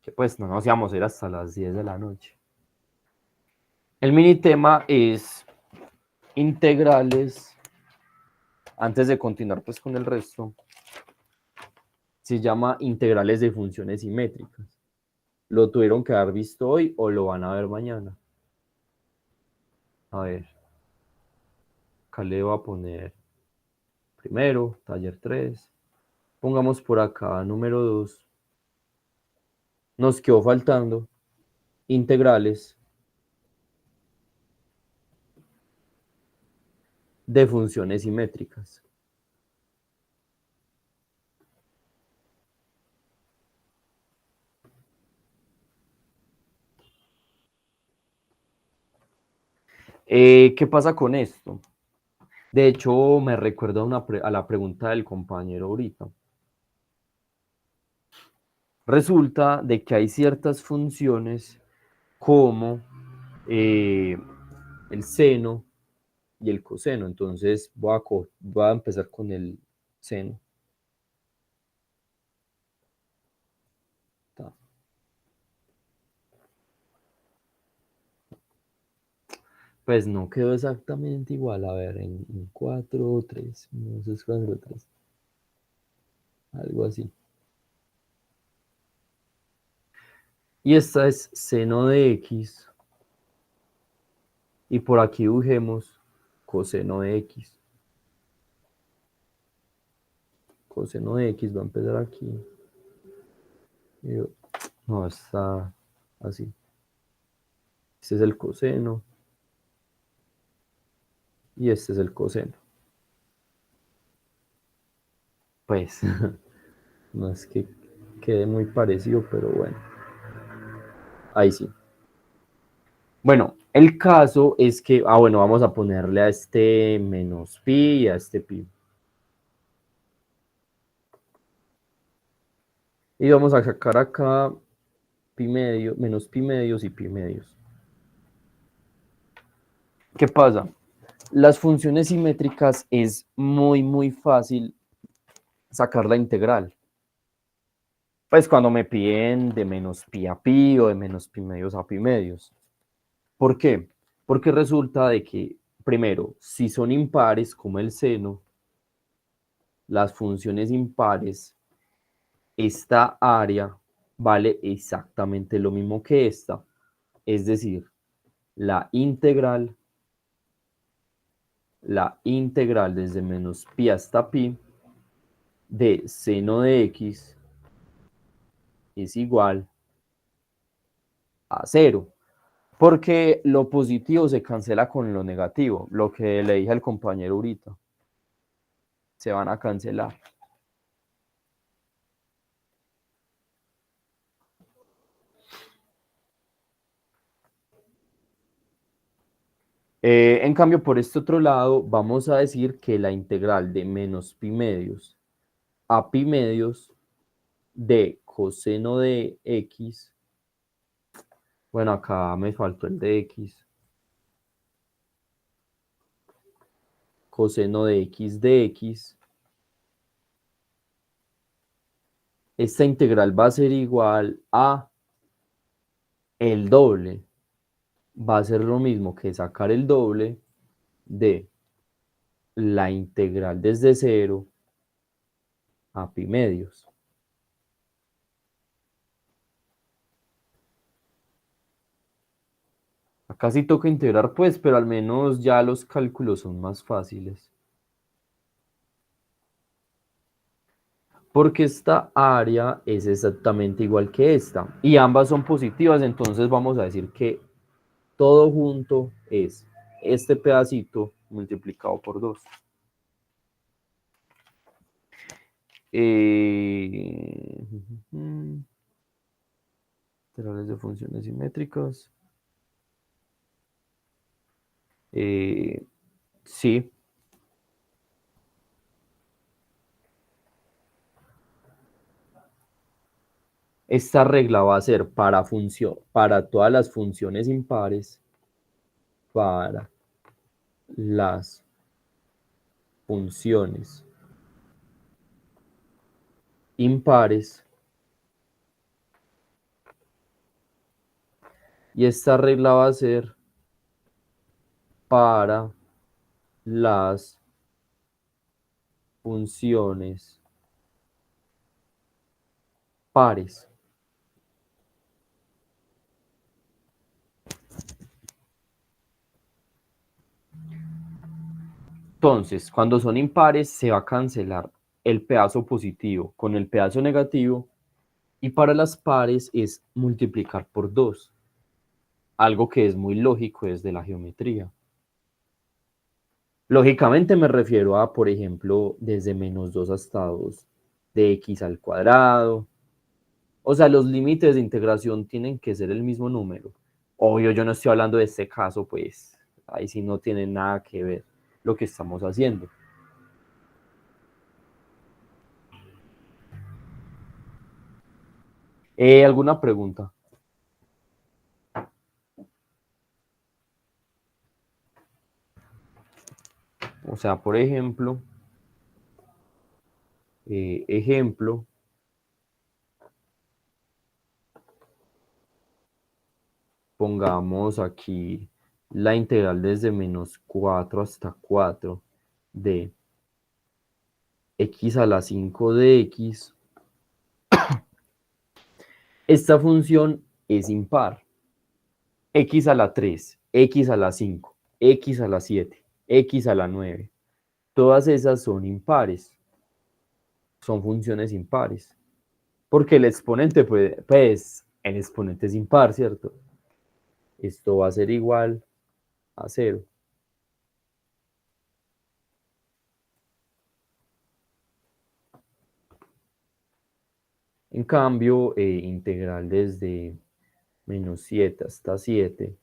Que pues no nos íbamos a ir hasta las 10 de la noche. El mini tema es integrales. Antes de continuar pues con el resto, se llama integrales de funciones simétricas. ¿Lo tuvieron que haber visto hoy o lo van a ver mañana? A ver. Acá le voy a poner primero, taller 3. Pongamos por acá número 2. Nos quedó faltando integrales de funciones simétricas. ¿Qué pasa con esto? De hecho, me recuerda a la pregunta del compañero ahorita. Resulta de que hay ciertas funciones como el seno y el coseno. Entonces voy a empezar con el seno. Pues no quedó exactamente igual. A ver, en 4, 3. No sé, 4, 3. Algo así. Y esta es seno de x. Y por aquí dibujemos coseno de x. Coseno de x va a empezar aquí. No, está así. Este es el coseno. Y este es el coseno. Pues, no es que quede muy parecido, pero bueno. Ahí sí. Bueno, el caso es que, bueno, vamos a ponerle a este menos pi y a este pi. Y vamos a sacar acá pi medio, menos pi medios y pi medios. ¿Qué pasa? Las funciones simétricas es muy fácil sacar la integral. Pues cuando me piden de menos pi a pi o de menos pi medios a pi medios. ¿Por qué? Porque resulta de que, primero, si son impares como el seno, las funciones impares, esta área vale exactamente lo mismo que esta. Es decir, la integral desde menos pi hasta pi de seno de x es igual a 0. Porque lo positivo se cancela con lo negativo, lo que le dije al compañero ahorita. Se van a cancelar. En cambio, por este otro lado, vamos a decir que la integral de menos pi medios a pi medios de coseno de x, bueno, acá me faltó el de x, coseno de x, esta integral va a ser igual a el doble, va a ser lo mismo que sacar el doble de la integral desde 0 a pi medios. Acá sí toca integrar, pues, pero al menos ya los cálculos son más fáciles. Porque esta área es exactamente igual que esta. Y ambas son positivas, entonces vamos a decir que todo junto es este pedacito multiplicado por 2. Integrales de funciones simétricas. Sí. Esta regla va a ser para todas las funciones impares, para las funciones impares, y esta regla va a ser para las funciones pares. Entonces, cuando son impares, se va a cancelar el pedazo positivo con el pedazo negativo, y para las pares es multiplicar por 2, algo que es muy lógico desde la geometría. Lógicamente me refiero a, por ejemplo, desde menos 2 hasta 2 de x al cuadrado. O sea, los límites de integración tienen que ser el mismo número. Obvio, yo no estoy hablando de este caso, pues ahí sí no tiene nada que ver lo que estamos haciendo. ¿Alguna pregunta? O sea, por ejemplo, pongamos aquí la integral desde menos 4 hasta 4 de x a la 5 de x. Esta función es impar. X a la 3, x a la 5, x a la 7, x a la 9. Todas esas son impares. Son funciones impares. Porque el exponente, pues, el exponente es impar, ¿cierto? Esto va a ser igual a 0. En cambio, integral desde menos 7 hasta 7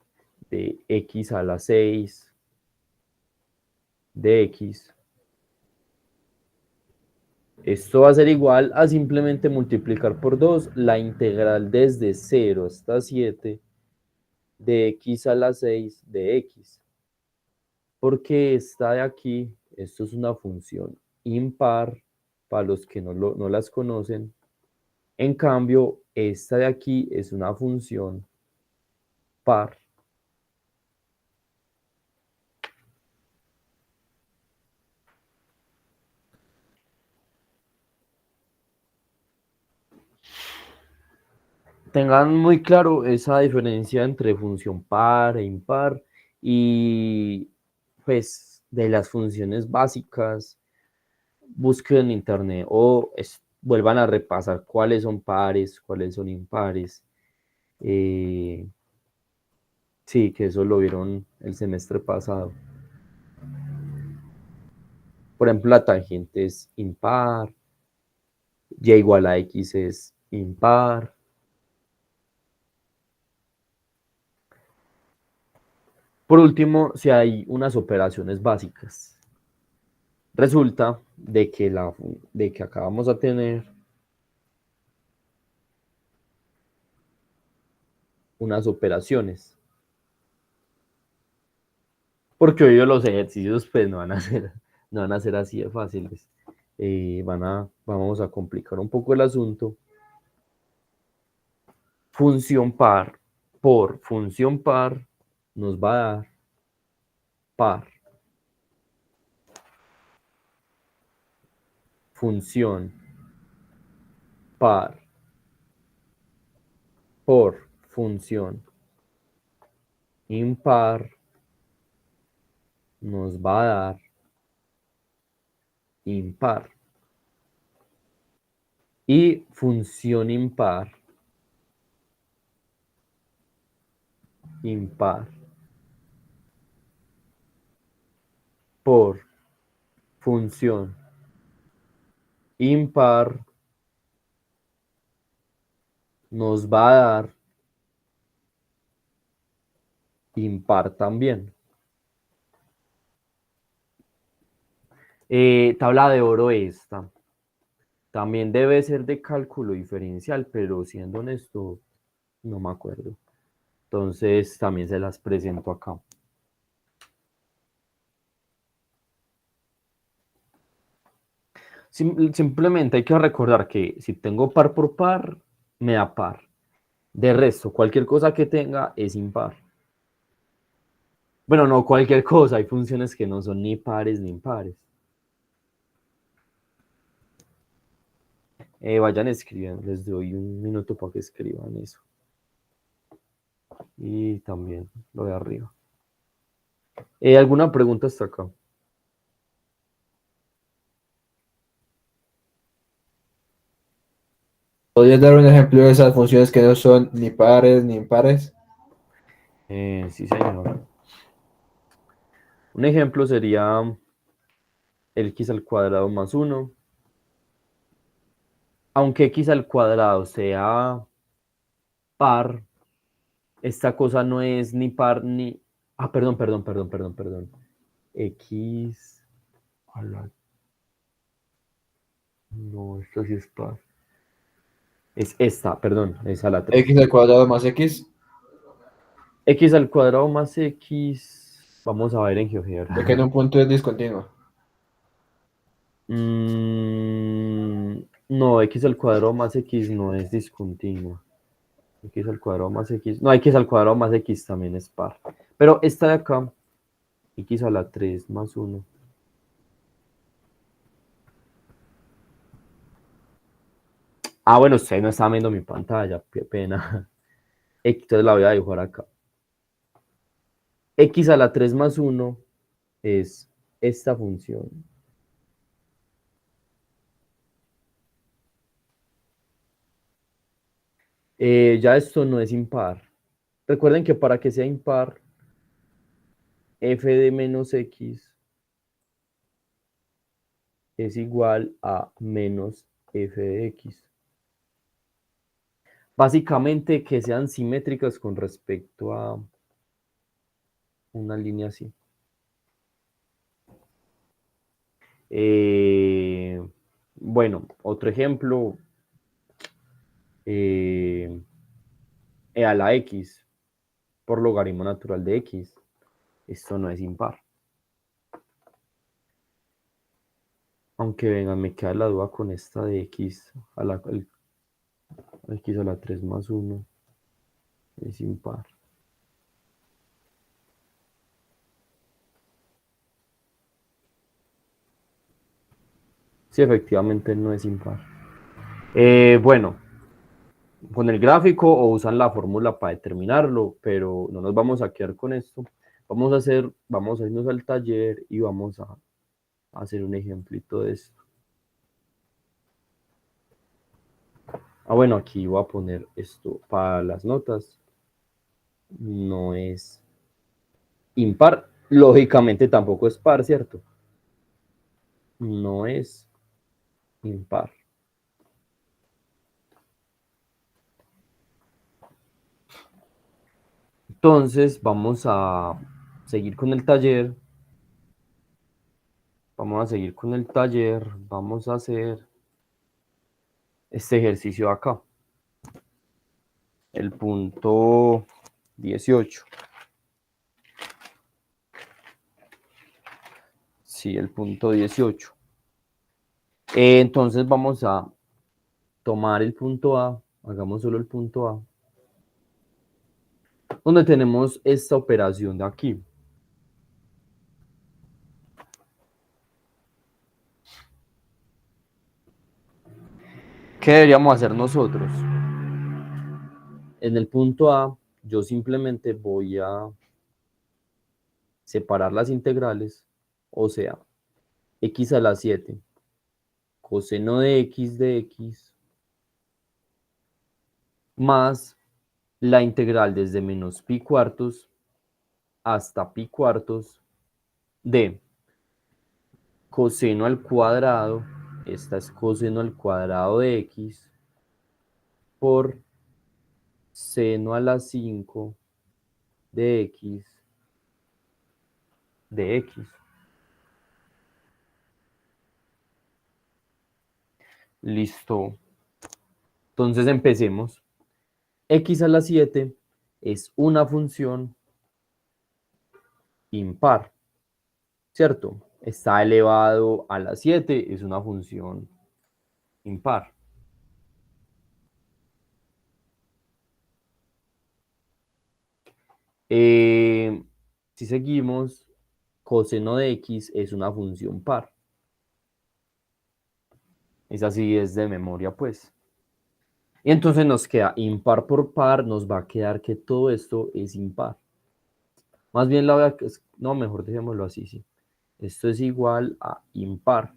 de x a la 6 de x. Esto va a ser igual a simplemente multiplicar por 2 la integral desde 0 hasta 7 de x a la 6 de x. Porque esta de aquí, esto es una función impar, para los que no las conocen, En cambio, esta de aquí es una función par. Tengan muy claro esa diferencia entre función par e impar y pues de las funciones básicas busquen en internet o vuelvan a repasar cuáles son pares, cuáles son impares. Sí, que eso lo vieron el semestre pasado. Por ejemplo, la tangente es impar, y igual a x es impar. Por último, si hay unas operaciones básicas. Resulta de que acá vamos a tener unas operaciones. Porque hoy los ejercicios pues no van a ser así de fáciles. Vamos a complicar un poco el asunto. Función par por función par nos va a dar par. Función par por función impar nos va a dar impar. Y función impar por función impar nos va a dar impar también. Tabla de oro esta. También debe ser de cálculo diferencial, pero siendo honesto, no me acuerdo. Entonces también se las presento acá. Simplemente hay que recordar que si tengo par por par, me da par. De resto, cualquier cosa que tenga es impar. Bueno, no cualquier cosa, hay funciones que no son ni pares ni impares. Vayan escribiendo, les doy un minuto para que escriban eso. Y también lo de arriba. ¿Alguna pregunta hasta acá? ¿Podrías dar un ejemplo de esas funciones que no son ni pares ni impares? Sí, señor. Un ejemplo sería el x al cuadrado más 1. Aunque x al cuadrado sea par, esta cosa no es ni par ni... Ah, perdón. X a la... No, esto sí es par. Es esta, perdón, es a la 3. X al cuadrado más X, X al cuadrado más X... Vamos a ver en GeoGebra. ya que en un punto es discontinuo. No, x al cuadrado más x no es discontinua. X al cuadrado más x. No, x al cuadrado más x también es par. Pero esta de acá, x a la 3 más 1. Ah, bueno, ustedes no están viendo mi pantalla, qué pena. Entonces la voy a dibujar acá. X a la 3 más 1 es esta función. Ya esto no es impar. Recuerden que para que sea impar, f de menos x es igual a menos f de x. Básicamente que sean simétricas con respecto a una línea así. Bueno, otro ejemplo. A la x por logaritmo natural de x. Esto no es impar. Aunque venga, me queda la duda con esta de x a la X a la 3 más 1 es impar. Sí, efectivamente no es impar. Bueno, con el gráfico o usan la fórmula para determinarlo, pero no nos vamos a quedar con esto. Vamos a irnos al taller y vamos a hacer un ejemplito de esto. Bueno, aquí voy a poner esto para las notas. No es impar. Lógicamente tampoco es par, ¿cierto? No es impar. Entonces vamos a seguir con el taller. Vamos a seguir con el taller. Vamos a hacer este ejercicio acá. El punto 18. Sí, el punto 18. Entonces vamos a tomar el punto A. Hagamos solo el punto A. Donde tenemos esta operación de aquí. ¿Qué deberíamos hacer nosotros? En el punto A, yo simplemente voy a separar las integrales, o sea, x a la 7, coseno de x, más la integral desde menos pi cuartos hasta pi cuartos de coseno al cuadrado, esta es coseno al cuadrado de x, por seno a la 5 de x de x. Listo. Entonces empecemos. X a la 7 es una función impar, ¿cierto? Está elevado a la 7, es una función impar. Si seguimos, coseno de x es una función par. Esa sí es de memoria, pues. Y entonces nos queda impar por par, nos va a quedar que todo esto es impar. Más bien la voy a... No, mejor dejémoslo así, sí. Esto es igual a impar.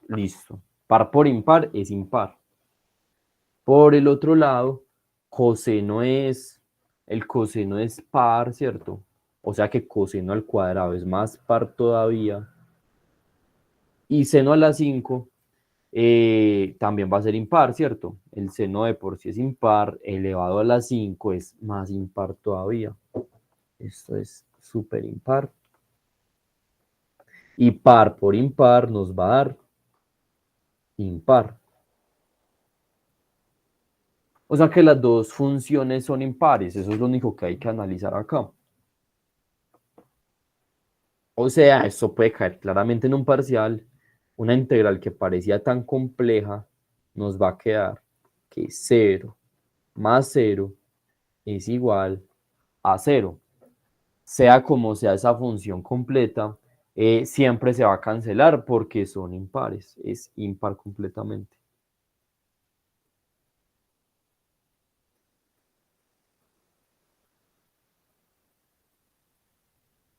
Listo. Par por impar es impar. Por el otro lado, el coseno es par, ¿cierto? O sea que coseno al cuadrado es más par todavía. Y seno a la 5 también va a ser impar, ¿cierto? El seno de por sí es impar, elevado a la 5 es más impar todavía. Esto es súper impar. Y par por impar nos va a dar impar. O sea que las dos funciones son impares, eso es lo único que hay que analizar acá. O sea, esto puede caer claramente en un parcial. Una integral que parecía tan compleja nos va a quedar que 0 más 0 es igual a 0. Sea como sea esa función completa, siempre se va a cancelar porque son impares, es impar completamente.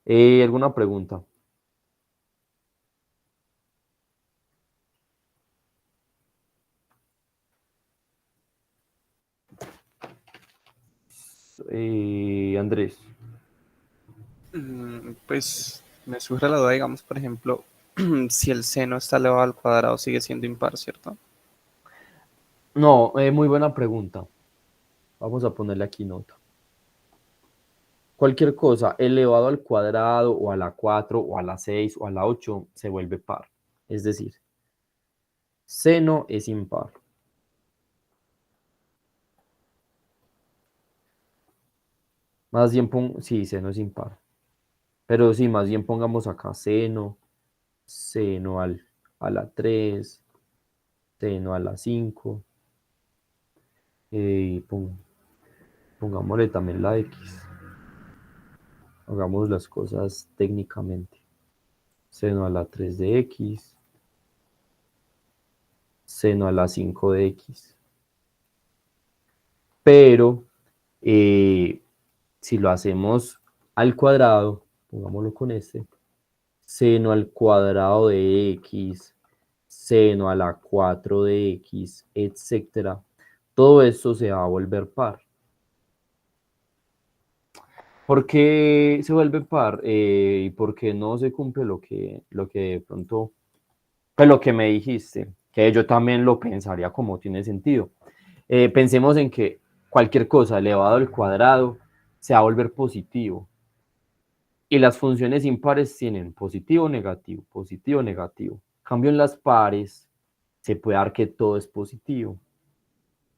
¿Alguna pregunta? Andrés. Pues me surge la duda, digamos, por ejemplo, si el seno está elevado al cuadrado, sigue siendo impar, ¿cierto? No, muy buena pregunta. Vamos a ponerle aquí nota. Cualquier cosa elevado al cuadrado o a la 4 o a la 6 o a la 8 se vuelve par. Es decir, seno es impar. Más bien, sí, seno es impar. Pero sí, más bien pongamos acá seno a la 3, seno a la 5, pongámosle también la x. Hagamos las cosas técnicamente. Seno a la 3 de x, seno a la 5 de x. Pero si lo hacemos al cuadrado, pongámoslo con este, seno al cuadrado de x, seno a la 4 de x, etcétera, todo esto se va a volver par. ¿Por qué se vuelve par? ¿Y por qué no se cumple lo que de pronto, pues lo que me dijiste? Que yo también lo pensaría como tiene sentido. Pensemos en que cualquier cosa elevado al cuadrado se va a volver positivo. Y las funciones impares tienen positivo, negativo, positivo, negativo. En cambio, en las pares se puede dar que todo es positivo.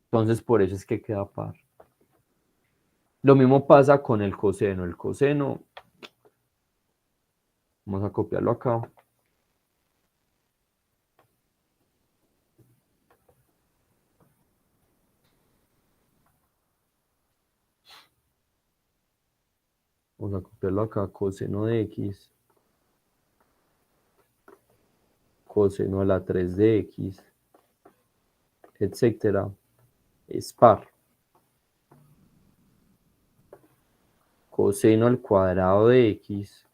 Entonces, por eso es que queda par. Lo mismo pasa con el coseno. El coseno, vamos a copiarlo acá. Vamos a copiarlo acá, coseno de x, coseno a la 3 de x, etcétera, es par. Coseno al cuadrado de x,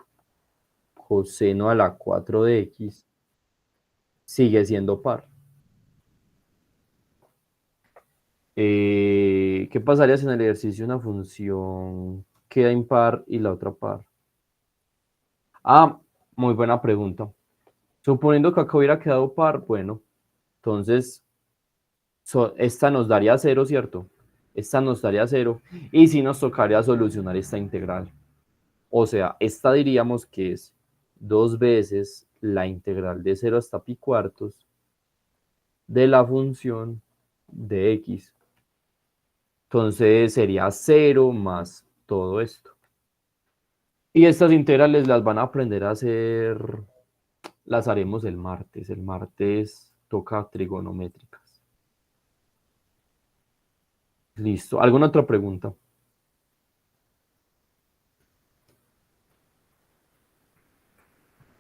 coseno a la 4 de x, sigue siendo par. ¿Qué pasaría si en el ejercicio una función queda impar y la otra par? Ah, muy buena pregunta. Suponiendo que acá hubiera quedado par, bueno, entonces esta nos daría 0, ¿cierto? Esta nos daría 0 y sí nos tocaría solucionar esta integral. O sea, esta diríamos que es 2 veces la integral de 0 hasta pi cuartos de la función de x. Entonces sería 0 más todo esto. Y estas integrales las van a aprender a hacer, las haremos el martes. El martes toca trigonométricas. Listo. ¿Alguna otra pregunta?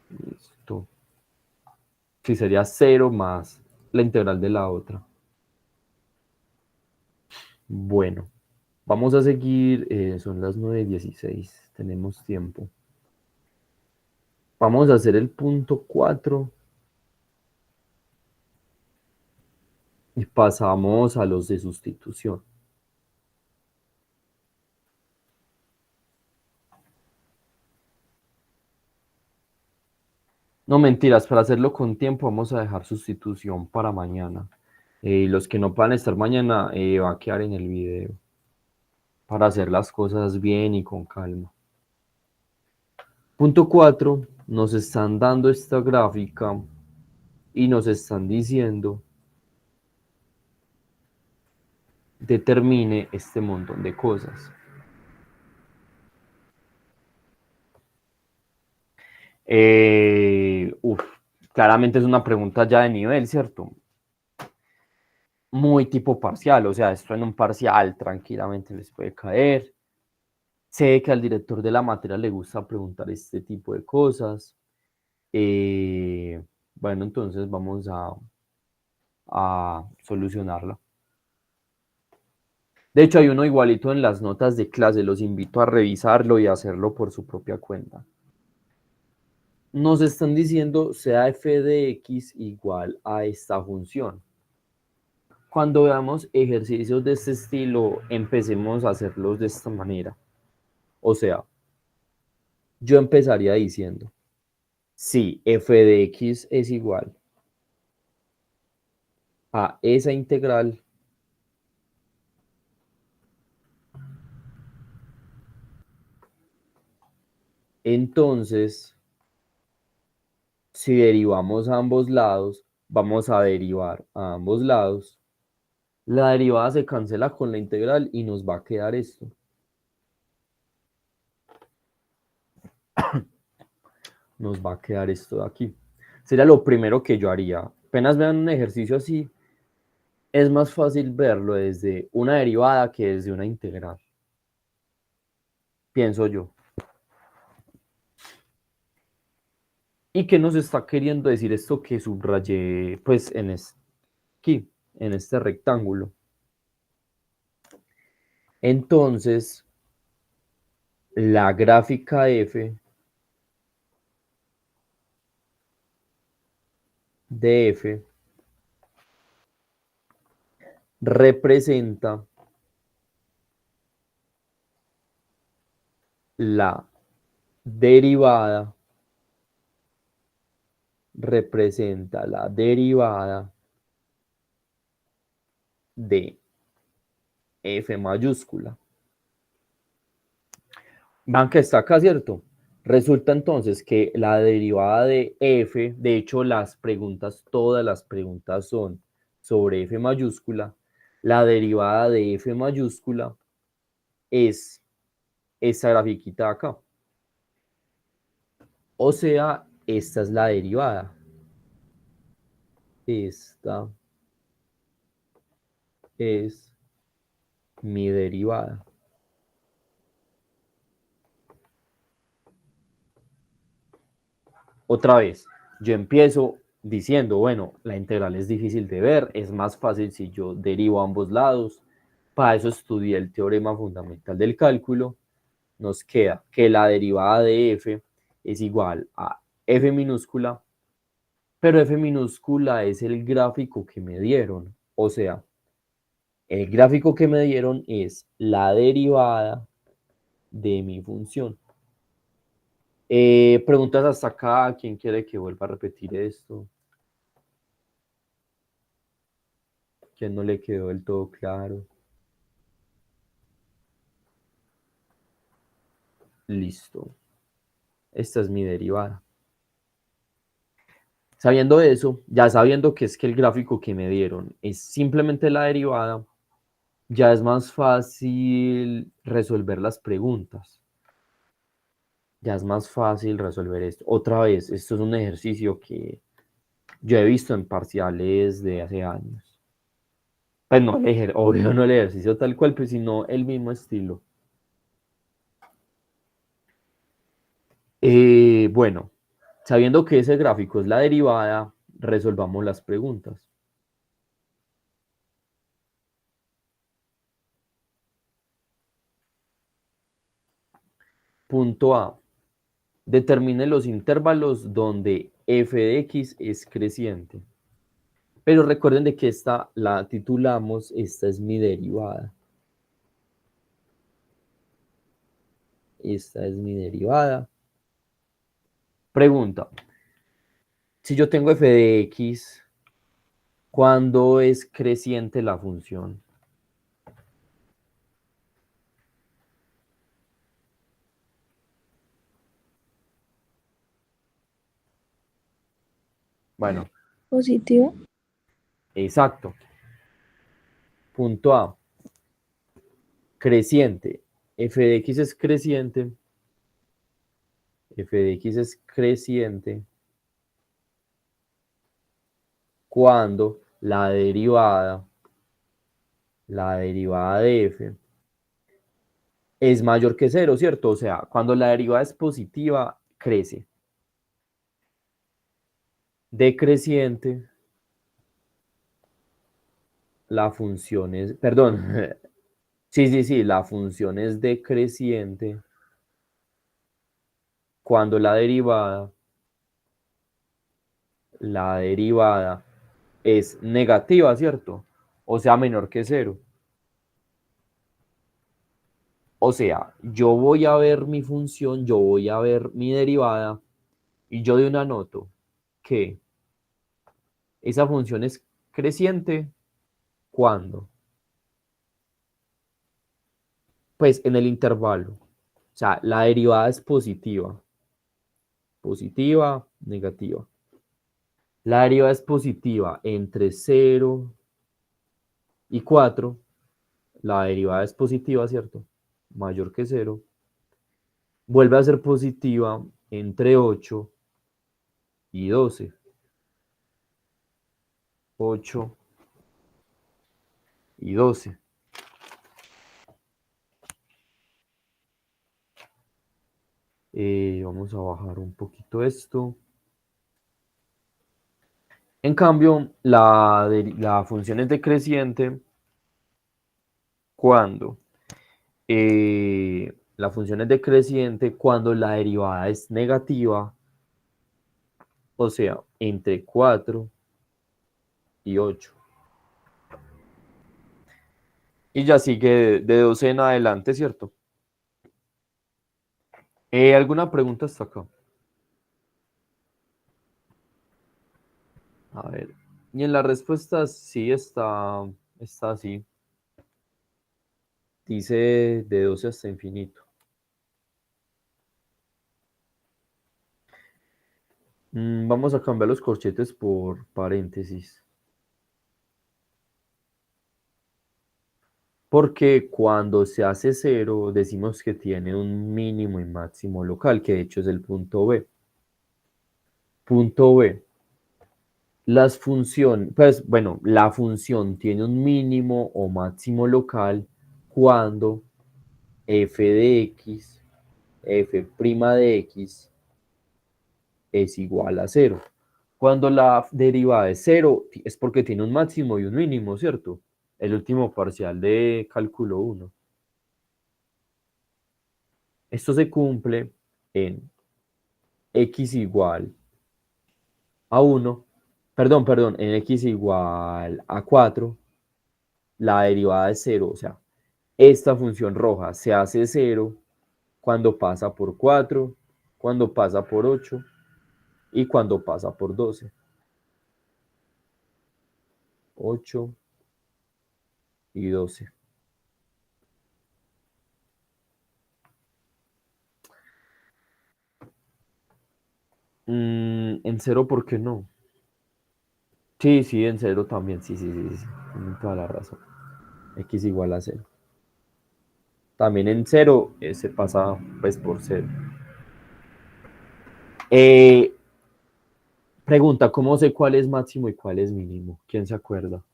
Listo. Sí, sería 0 más la integral de la otra. Bueno, vamos a seguir. Son las 9:16. Tenemos tiempo. Vamos a hacer el punto 4. Y pasamos a los de sustitución. No, mentiras, para hacerlo con tiempo vamos a dejar sustitución para mañana. Los que no puedan estar mañana va a quedar en el video. Para hacer las cosas bien y con calma. Punto 4. Nos están dando esta gráfica y nos están diciendo determine este montón de cosas. Claramente es una pregunta ya de nivel, ¿cierto? Muy tipo parcial, o sea, esto en un parcial tranquilamente les puede caer. Sé que al director de la materia le gusta preguntar este tipo de cosas. Bueno, entonces vamos a solucionarla. De hecho, hay uno igualito en las notas de clase, los invito a revisarlo y a hacerlo por su propia cuenta. Nos están diciendo sea f de x igual a esta función. Cuando veamos ejercicios de este estilo, empecemos a hacerlos de esta manera. O sea, yo empezaría diciendo, si f de x es igual a esa integral, entonces, si derivamos a ambos lados, vamos a derivar a ambos lados. La derivada se cancela con la integral y nos va a quedar esto. Nos va a quedar esto de aquí. Sería lo primero que yo haría. Apenas vean un ejercicio así, es más fácil verlo desde una derivada que desde una integral. Pienso yo. ¿Y qué nos está queriendo decir esto que subrayé, pues, aquí, en este rectángulo? Entonces, la gráfica f de f representa la derivada, de f mayúscula. Van que está acá, ¿cierto? Resulta entonces que la derivada de f, de hecho todas las preguntas son sobre f mayúscula, la derivada de f mayúscula es esta grafiquita de acá. O sea, esta es la derivada. Esta es mi derivada. Otra vez, yo empiezo diciendo, bueno, la integral es difícil de ver, es más fácil si yo derivo a ambos lados. Para eso estudié el teorema fundamental del cálculo. Nos queda que la derivada de f es igual a f minúscula, pero f minúscula es el gráfico que me dieron. O sea, el gráfico que me dieron es la derivada de mi función. Preguntas hasta acá. ¿Quién quiere que vuelva a repetir esto? ¿Quién no le quedó del todo claro? Listo. Esta es mi derivada. Sabiendo eso, ya sabiendo que es que el gráfico que me dieron es simplemente la derivada, ya es más fácil resolver las preguntas. Ya es más fácil resolver esto. Otra vez, esto es un ejercicio que yo he visto en parciales de hace años. Pues no, obvio no el ejercicio tal cual, pues sino el mismo estilo. Bueno, sabiendo que ese gráfico es la derivada, resolvamos las preguntas. Punto A. Determine los intervalos donde f de x es creciente. Pero recuerden de que esta la titulamos, esta es mi derivada. Esta es mi derivada. Pregunta. Si yo tengo f de x, ¿cuándo es creciente la función? Bueno, Positivo. exacto. Punto A. Creciente. F de x es creciente. F de x es creciente cuando la derivada de f es mayor que 0, ¿cierto? O sea, cuando la derivada es positiva, crece. Decreciente, la función es, perdón, sí, la función es decreciente cuando la derivada es negativa, ¿cierto? O sea, menor que 0. O sea, yo voy a ver mi función, yo voy a ver mi derivada y yo de una anoto que esa función es creciente cuando, pues en el intervalo. O sea, la derivada es positiva. Positiva, negativa. La derivada es positiva entre 0 y 4. La derivada es positiva, ¿cierto? Mayor que 0. Vuelve a ser positiva entre 8 y 12. 8 y 12. Vamos a bajar un poquito esto. En cambio, la función es decreciente cuando la función es decreciente cuando la derivada es negativa, o sea, entre 4 y 8. Y ya sigue de 12 en adelante, ¿cierto? ¿Alguna pregunta hasta acá? A ver. Y en las respuestas sí está así. Dice de 12 hasta infinito. Vamos a cambiar los corchetes por paréntesis. Porque cuando se hace cero, decimos que tiene un mínimo y máximo local, que de hecho es el punto B. Punto B. Las funciones, pues bueno, la función tiene un mínimo o máximo local cuando f de x, f' de x es igual a cero. Cuando la derivada es cero, es porque tiene un máximo y un mínimo, ¿cierto? El último parcial de cálculo 1. Esto se cumple en x igual a 1, perdón, en x igual a 4, la derivada es 0, o sea, esta función roja se hace 0 cuando pasa por 4, cuando pasa por 8 y cuando pasa por 12. 8 y 12. En 0, ¿por qué no? Sí, sí, en 0 también, sí. Tienen toda la razón. X igual a 0. También en 0 se pasa pues por 0. Pregunta, ¿cómo sé cuál es máximo y cuál es mínimo? ¿Quién se acuerda?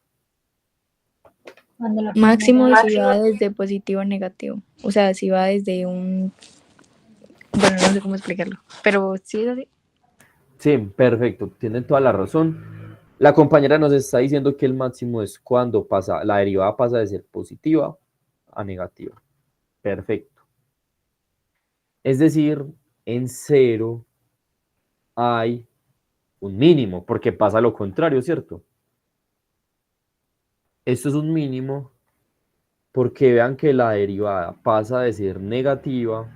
Cuando la Máximo primera, si va desde positivo a negativo. O sea, si va desde un... Bueno, no sé cómo explicarlo. Pero sí es así. Sí, perfecto, tienen toda la razón. La compañera nos está diciendo que el máximo es cuando pasa, la derivada pasa de ser positiva a negativa. Perfecto. Es decir, en 0 hay un mínimo, porque pasa lo contrario, ¿cierto? Esto es un mínimo porque vean que la derivada pasa de ser negativa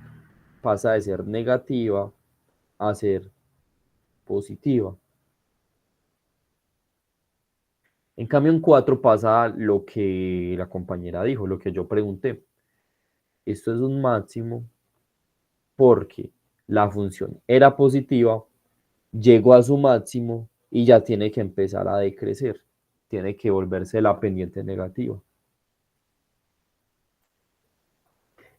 a ser positiva. En cambio, en 4 pasa lo que la compañera dijo, lo que yo pregunté. Esto es un máximo porque la función era positiva, llegó a su máximo y ya tiene que empezar a decrecer. Tiene que volverse la pendiente negativa.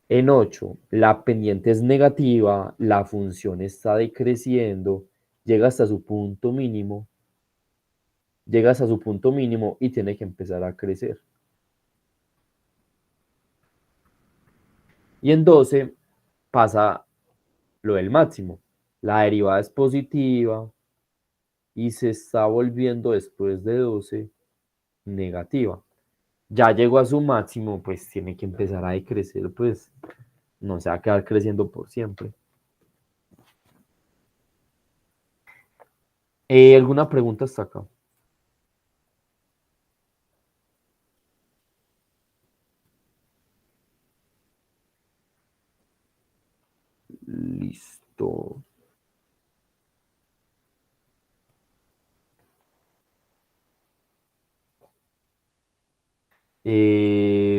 En 8, la pendiente es negativa, la función está decreciendo, llega hasta su punto mínimo, y tiene que empezar a crecer. Y en 12 pasa lo del máximo. La derivada es positiva y se está volviendo después de 12 negativa. Ya llegó a su máximo, pues tiene que empezar a decrecer, pues no se va a quedar creciendo por siempre. ¿Alguna pregunta hasta acá? Listo.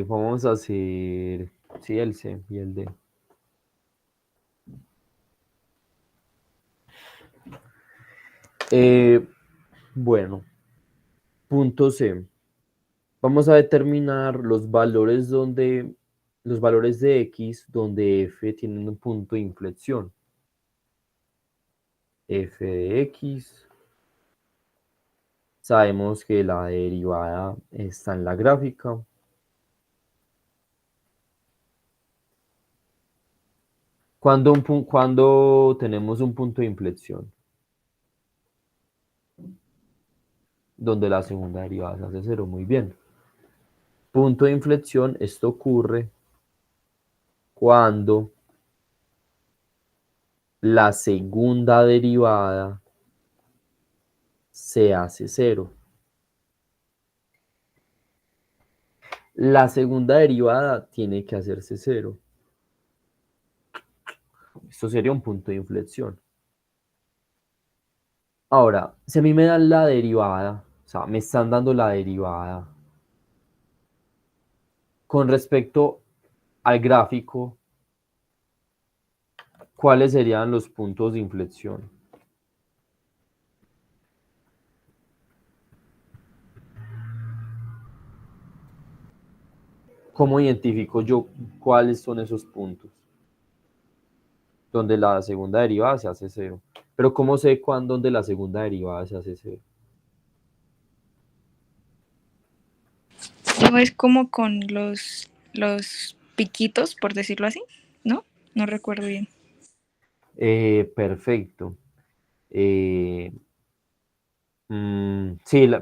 Vamos a hacer, sí, el C y el D. Bueno, punto C. Vamos a determinar los valores de X donde F tiene un punto de inflexión. F de X. Sabemos que la derivada está en la gráfica. ¿Cuándo tenemos un punto de inflexión? Donde la segunda derivada se hace cero. Muy bien. Punto de inflexión, esto ocurre cuando la segunda derivada se hace cero. La segunda derivada tiene que hacerse cero. Esto sería un punto de inflexión. Ahora, si a mí me dan la derivada, o sea, me están dando la derivada con respecto al gráfico, ¿cuáles serían los puntos de inflexión? ¿Cómo identifico yo cuáles son esos puntos? Donde la segunda derivada se hace cero. Pero ¿cómo sé cuándo donde la segunda derivada se hace cero? No es como con los piquitos, por decirlo así, ¿no? No recuerdo bien. Perfecto. Sí,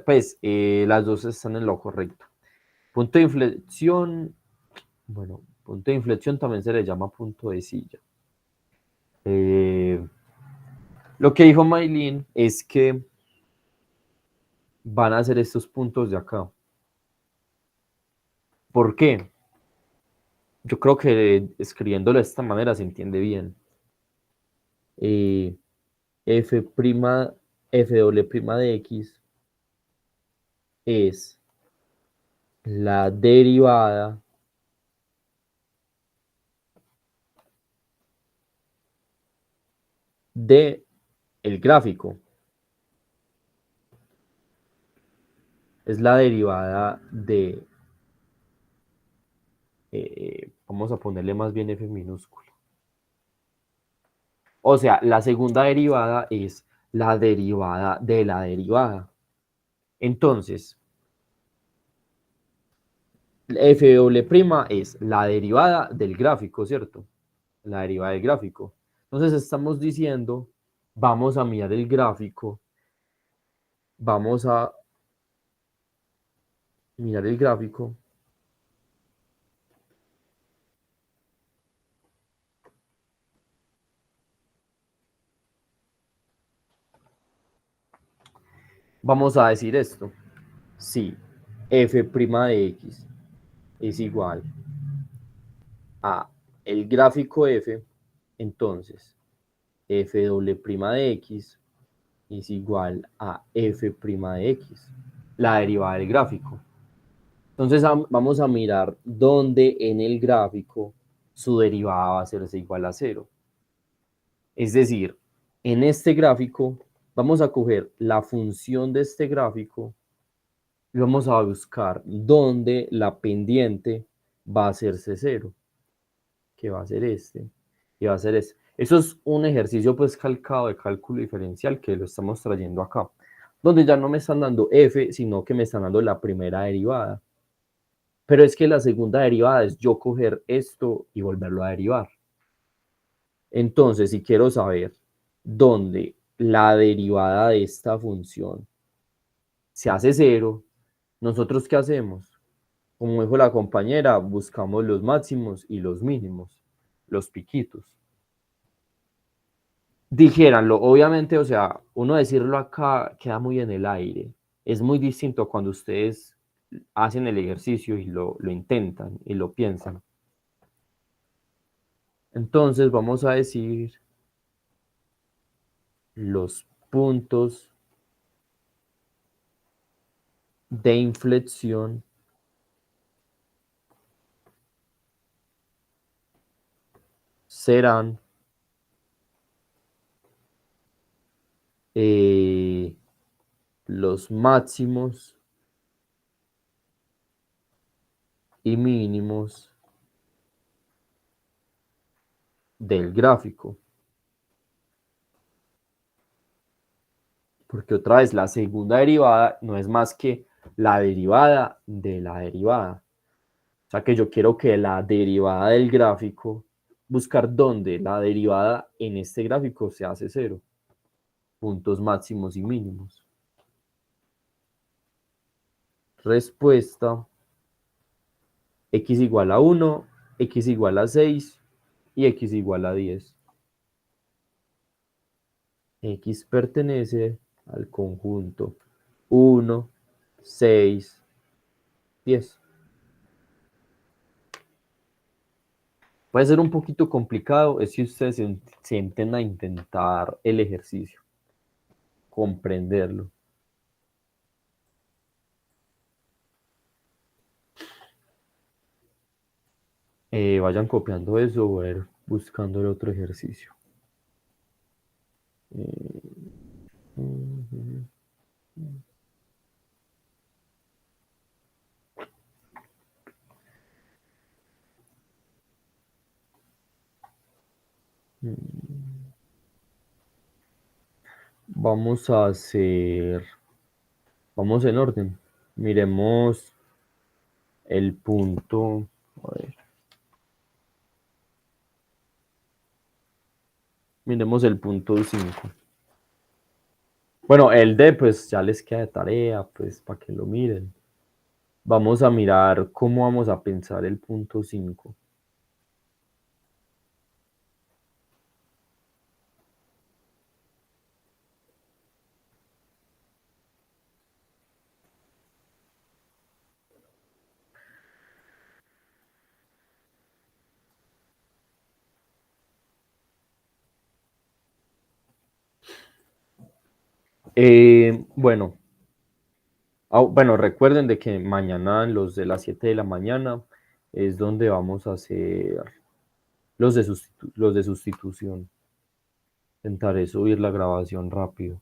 pues las dos están en lo correcto. Punto de inflexión, bueno, punto de inflexión también se le llama punto de silla. Lo que dijo Maylin es que van a ser estos puntos de acá. ¿Por qué? Yo creo que escribiéndolo de esta manera se entiende bien. F', F doble prima de X es la derivada de el gráfico. Es la derivada de, vamos a ponerle más bien F minúscula. O sea, la segunda derivada es la derivada de la derivada. Entonces, F doble prima es la derivada del gráfico, ¿cierto? La derivada del gráfico. Entonces estamos diciendo, vamos a mirar el gráfico, vamos a mirar el gráfico. Vamos a decir esto. Si f' de x es igual a el gráfico f, entonces f doble prima de x es igual a f' de x, la derivada del gráfico. Entonces vamos a mirar dónde en el gráfico su derivada va a hacerse igual a cero. Es decir, en este gráfico vamos a coger la función de este gráfico y vamos a buscar dónde la pendiente va a hacerse cero, que va a ser este, y va a ser este. Eso es un ejercicio pues calcado de cálculo diferencial que lo estamos trayendo acá, donde ya no me están dando f, sino que me están dando la primera derivada. Pero es que la segunda derivada es yo coger esto y volverlo a derivar. Entonces, si quiero saber dónde la derivada de esta función se hace cero, ¿nosotros qué hacemos? Como dijo la compañera, buscamos los máximos y los mínimos, los piquitos. Dijéranlo, obviamente, o sea, uno decirlo acá queda muy en el aire. Es muy distinto cuando ustedes hacen el ejercicio y lo intentan y lo piensan. Entonces vamos a decir los puntos de inflexión serán los máximos y mínimos del gráfico. Porque otra vez la segunda derivada no es más que la derivada de la derivada. O sea que yo quiero que la derivada del gráfico buscar dónde la derivada en este gráfico se hace 0. Puntos máximos y mínimos. Respuesta: x igual a 1, x igual a 6 y x igual a 10. X pertenece al conjunto 1, 6, 10. Puede ser un poquito complicado, es si ustedes se sienten a intentar el ejercicio, comprenderlo. Vayan copiando eso o ir buscando el otro ejercicio. Vamos a hacer, vamos en orden. Miremos el punto, a ver. Miremos el punto 5. Bueno, el D pues ya les queda de tarea, pues para que lo miren. Vamos a mirar cómo vamos a pensar el punto 5. Bueno, bueno, recuerden de que mañana, los de las 7 de la mañana, es donde vamos a hacer los de sustitución. Intentaré subir la grabación rápido.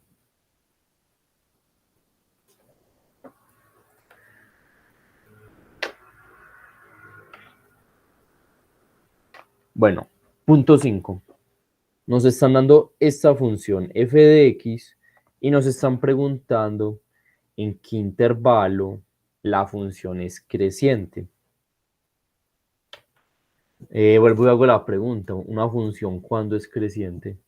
Bueno, punto 5. Nos están dando esta función f de x y nos están preguntando en qué intervalo la función es creciente. Vuelvo y hago la pregunta, ¿una función cuándo es creciente?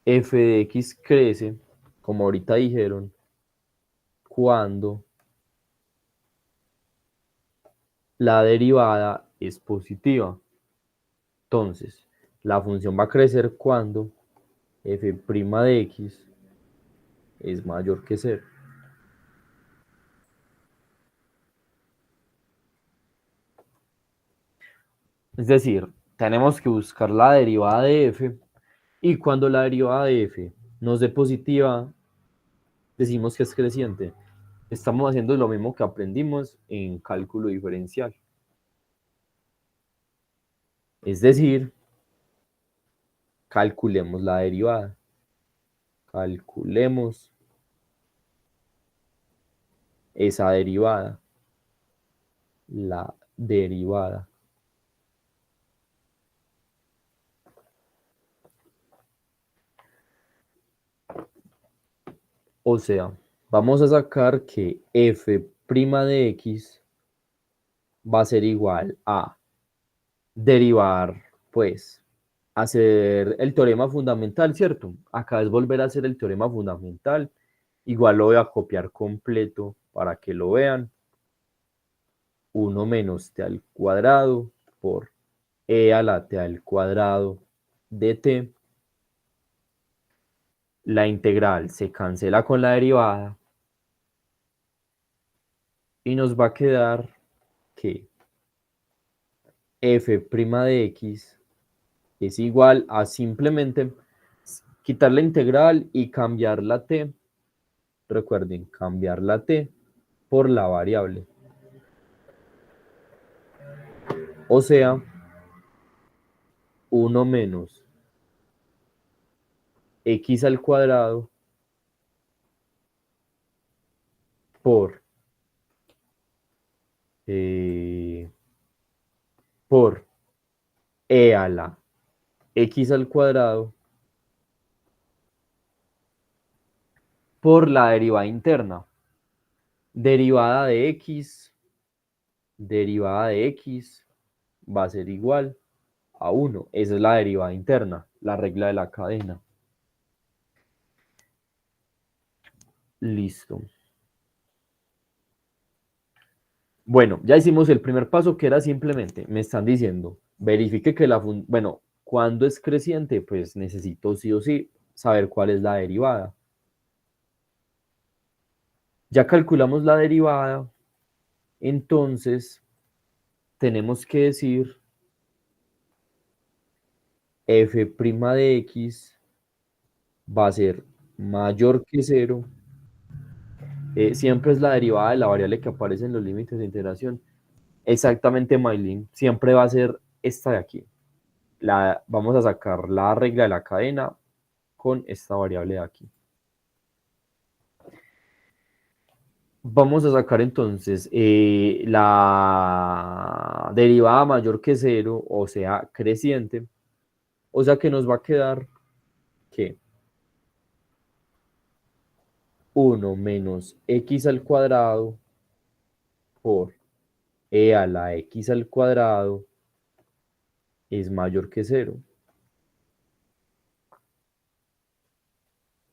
F de x crece, como ahorita dijeron, cuando la derivada es positiva. Entonces, la función va a crecer cuando f' de x es mayor que 0. Es decir, tenemos que buscar la derivada de f y cuando la derivada de f nos dé positiva, decimos que es creciente. Estamos haciendo lo mismo que aprendimos en cálculo diferencial. Es decir, calculemos la derivada. Calculemos esa derivada. La derivada. O sea, vamos a sacar que f' de x va a ser igual a derivar, pues, hacer el teorema fundamental, ¿cierto? Acá es volver a hacer el teorema fundamental. Igual lo voy a copiar completo para que lo vean. 1 menos t al cuadrado por e a la t al cuadrado de t. La integral se cancela con la derivada y nos va a quedar que f' de x es igual a simplemente quitar la integral y cambiar la t. Recuerden, cambiar la t por la variable. O sea, 1 menos x al cuadrado por e a la x al cuadrado por la derivada interna. Derivada de x va a ser igual a 1. Esa es la derivada interna, la regla de la cadena. Listo. Bueno, ya hicimos el primer paso, que era simplemente, me están diciendo, verifique que la función, bueno, cuando es creciente, pues necesito sí o sí saber cuál es la derivada. Ya calculamos la derivada, entonces tenemos que decir f' de x va a ser mayor que 0. Siempre es la derivada de la variable que aparece en los límites de integración. Exactamente, Maylin, siempre va a ser esta de aquí. Vamos a sacar la regla de la cadena con esta variable de aquí. Vamos a sacar entonces la derivada mayor que 0, o sea, creciente. O sea que nos va a quedar que 1 menos x al cuadrado por e a la x al cuadrado es mayor que 0.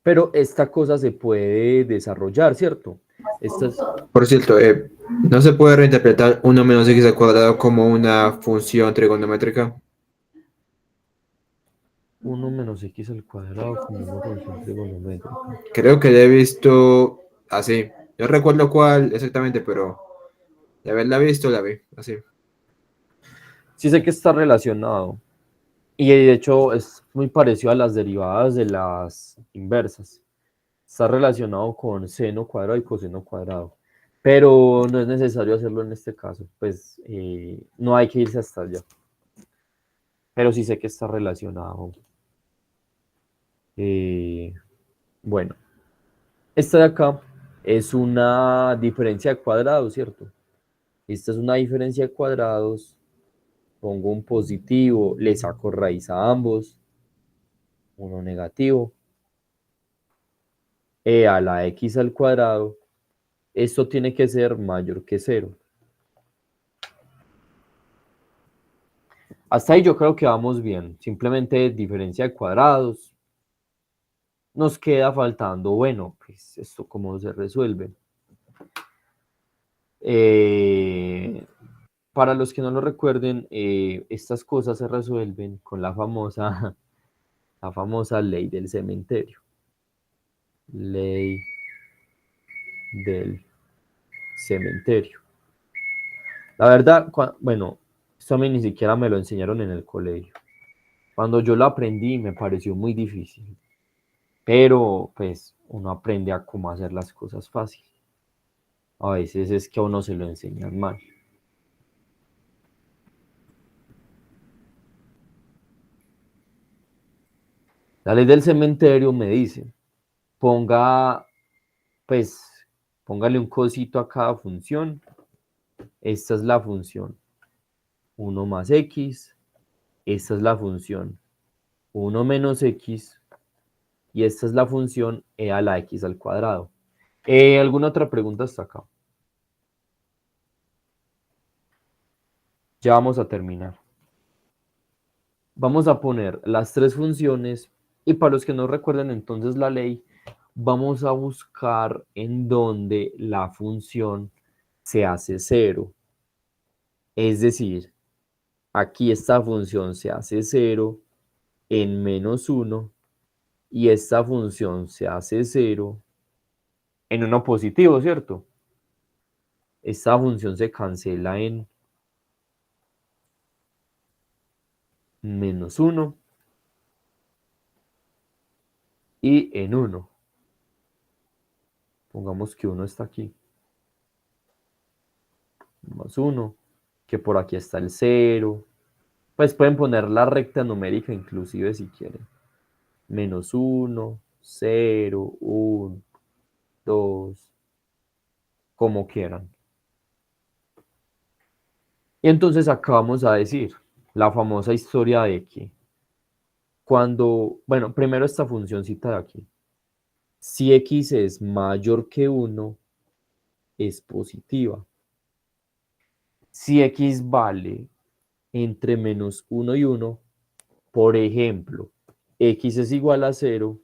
Pero esta cosa se puede desarrollar, ¿cierto? Por cierto, ¿no se puede reinterpretar 1 menos x al cuadrado como una función trigonométrica? 1 menos x al cuadrado como una función trigonométrica. Creo que la he visto así. No recuerdo cuál exactamente, pero de haberla visto, la vi así. Sí sé que está relacionado. Y de hecho es muy parecido a las derivadas de las inversas. Está relacionado con seno cuadrado y coseno cuadrado. Pero no es necesario hacerlo en este caso. Pues no hay que irse hasta allá. Pero sí sé que está relacionado. Bueno, esta de acá es una diferencia de cuadrados, ¿cierto? Esta es una diferencia de cuadrados. Pongo un positivo, le saco raíz a ambos. Uno negativo. E a la x al cuadrado. Esto tiene que ser mayor que 0. Hasta ahí yo creo que vamos bien. Simplemente diferencia de cuadrados. Nos queda faltando, bueno, pues esto cómo se resuelve. Para los que no lo recuerden, estas cosas se resuelven con la famosa ley del cementerio. Ley del cementerio. La verdad, bueno, esto a mí ni siquiera me lo enseñaron en el colegio. Cuando yo lo aprendí me pareció muy difícil. Pero pues uno aprende a cómo hacer las cosas fácil. A veces es que a uno se lo enseñan mal. La ley del cementerio me dice, póngale un cosito a cada función. Esta es la función 1 más x. Esta es la función 1 menos x. Y esta es la función e a la x al cuadrado. ¿Alguna otra pregunta hasta acá? Ya vamos a terminar. Vamos a poner las tres funciones y para los que no recuerden entonces la ley, vamos a buscar en donde la función se hace 0. Es decir, aquí esta función se hace 0 en menos 1 y esta función se hace 0 en 1 positivo, ¿cierto? Esta función se cancela en menos 1 y en 1. Pongamos que 1 está aquí. Más 1, que por aquí está el 0. Pues pueden poner la recta numérica inclusive si quieren. Menos 1, 0, 1, 2, como quieran. Y entonces acá vamos a decir la famosa historia de que cuando, bueno, primero esta funcióncita de aquí. Si x es mayor que 1, es positiva. Si x vale entre menos 1 y 1, por ejemplo, x es igual a 0,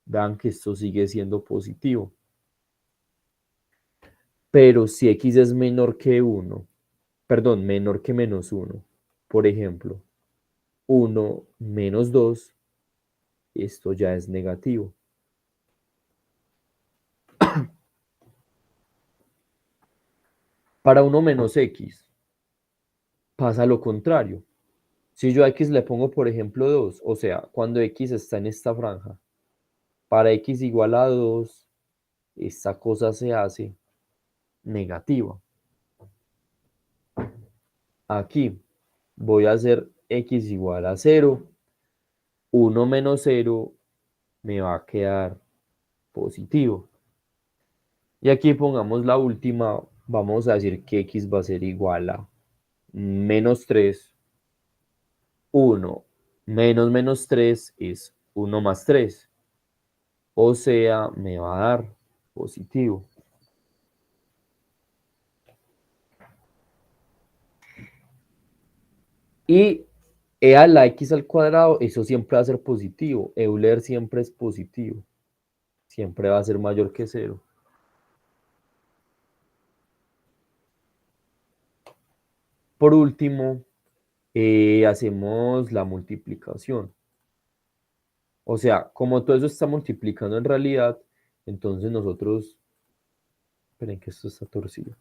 vean que esto sigue siendo positivo. Pero si x es menor que 1, perdón, menor que menos 1, por ejemplo, 1 menos 2, esto ya es negativo. Para 1 menos x, pasa lo contrario. Si yo a x le pongo, por ejemplo, 2, o sea, cuando x está en esta franja, para x igual a 2, esta cosa se hace negativa. Aquí voy a hacer x igual a 0, 1 menos 0 me va a quedar positivo. Y aquí pongamos la última, vamos a decir que x va a ser igual a menos 3, 1 menos 3 es 1 más 3, o sea, me va a dar positivo. Y e a la x al cuadrado, eso siempre va a ser positivo. Euler siempre es positivo. Siempre va a ser mayor que 0. Por último, hacemos la multiplicación. O sea, como todo eso está multiplicando en realidad, entonces nosotros, esperen que esto está torcido.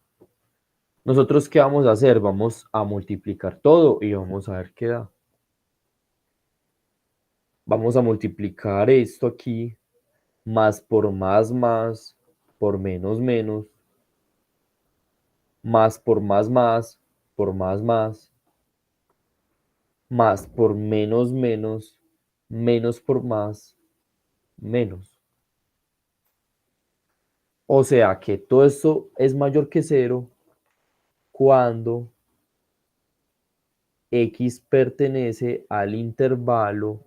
Nosotros, ¿qué vamos a hacer? Vamos a multiplicar todo y vamos a ver qué da. Vamos a multiplicar esto aquí, más, por menos, más, por más, más por menos, menos por más, menos. O sea que todo esto es mayor que 0 cuando x pertenece al intervalo,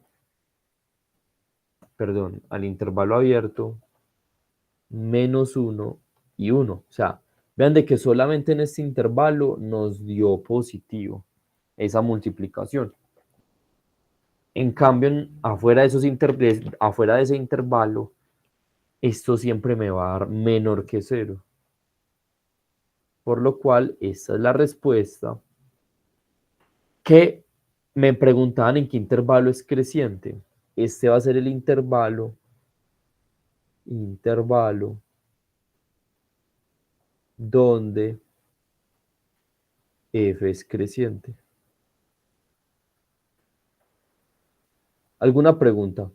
perdón, al intervalo abierto, menos 1 y 1. O sea, vean de que solamente en este intervalo nos dio positivo esa multiplicación. En cambio, afuera de ese intervalo, esto siempre me va a dar menor que 0. Por lo cual, esta es la respuesta. Que me preguntaban en qué intervalo es creciente. Este va a ser el intervalo donde f es creciente. ¿Alguna pregunta?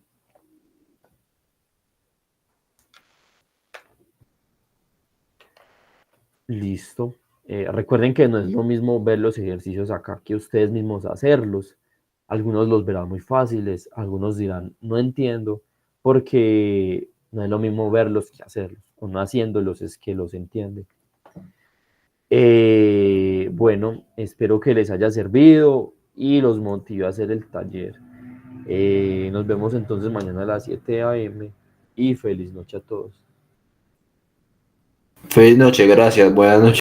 Listo. Recuerden que no es lo mismo ver los ejercicios acá que ustedes mismos hacerlos. Algunos los verán muy fáciles, algunos dirán, no entiendo, porque no es lo mismo verlos que hacerlos. Uno haciéndolos es que los entiende. Bueno, espero que les haya servido y los motive a hacer el taller. Nos vemos entonces mañana a las 7 a.m. y feliz noche a todos. Feliz noche, gracias. Buenas noches.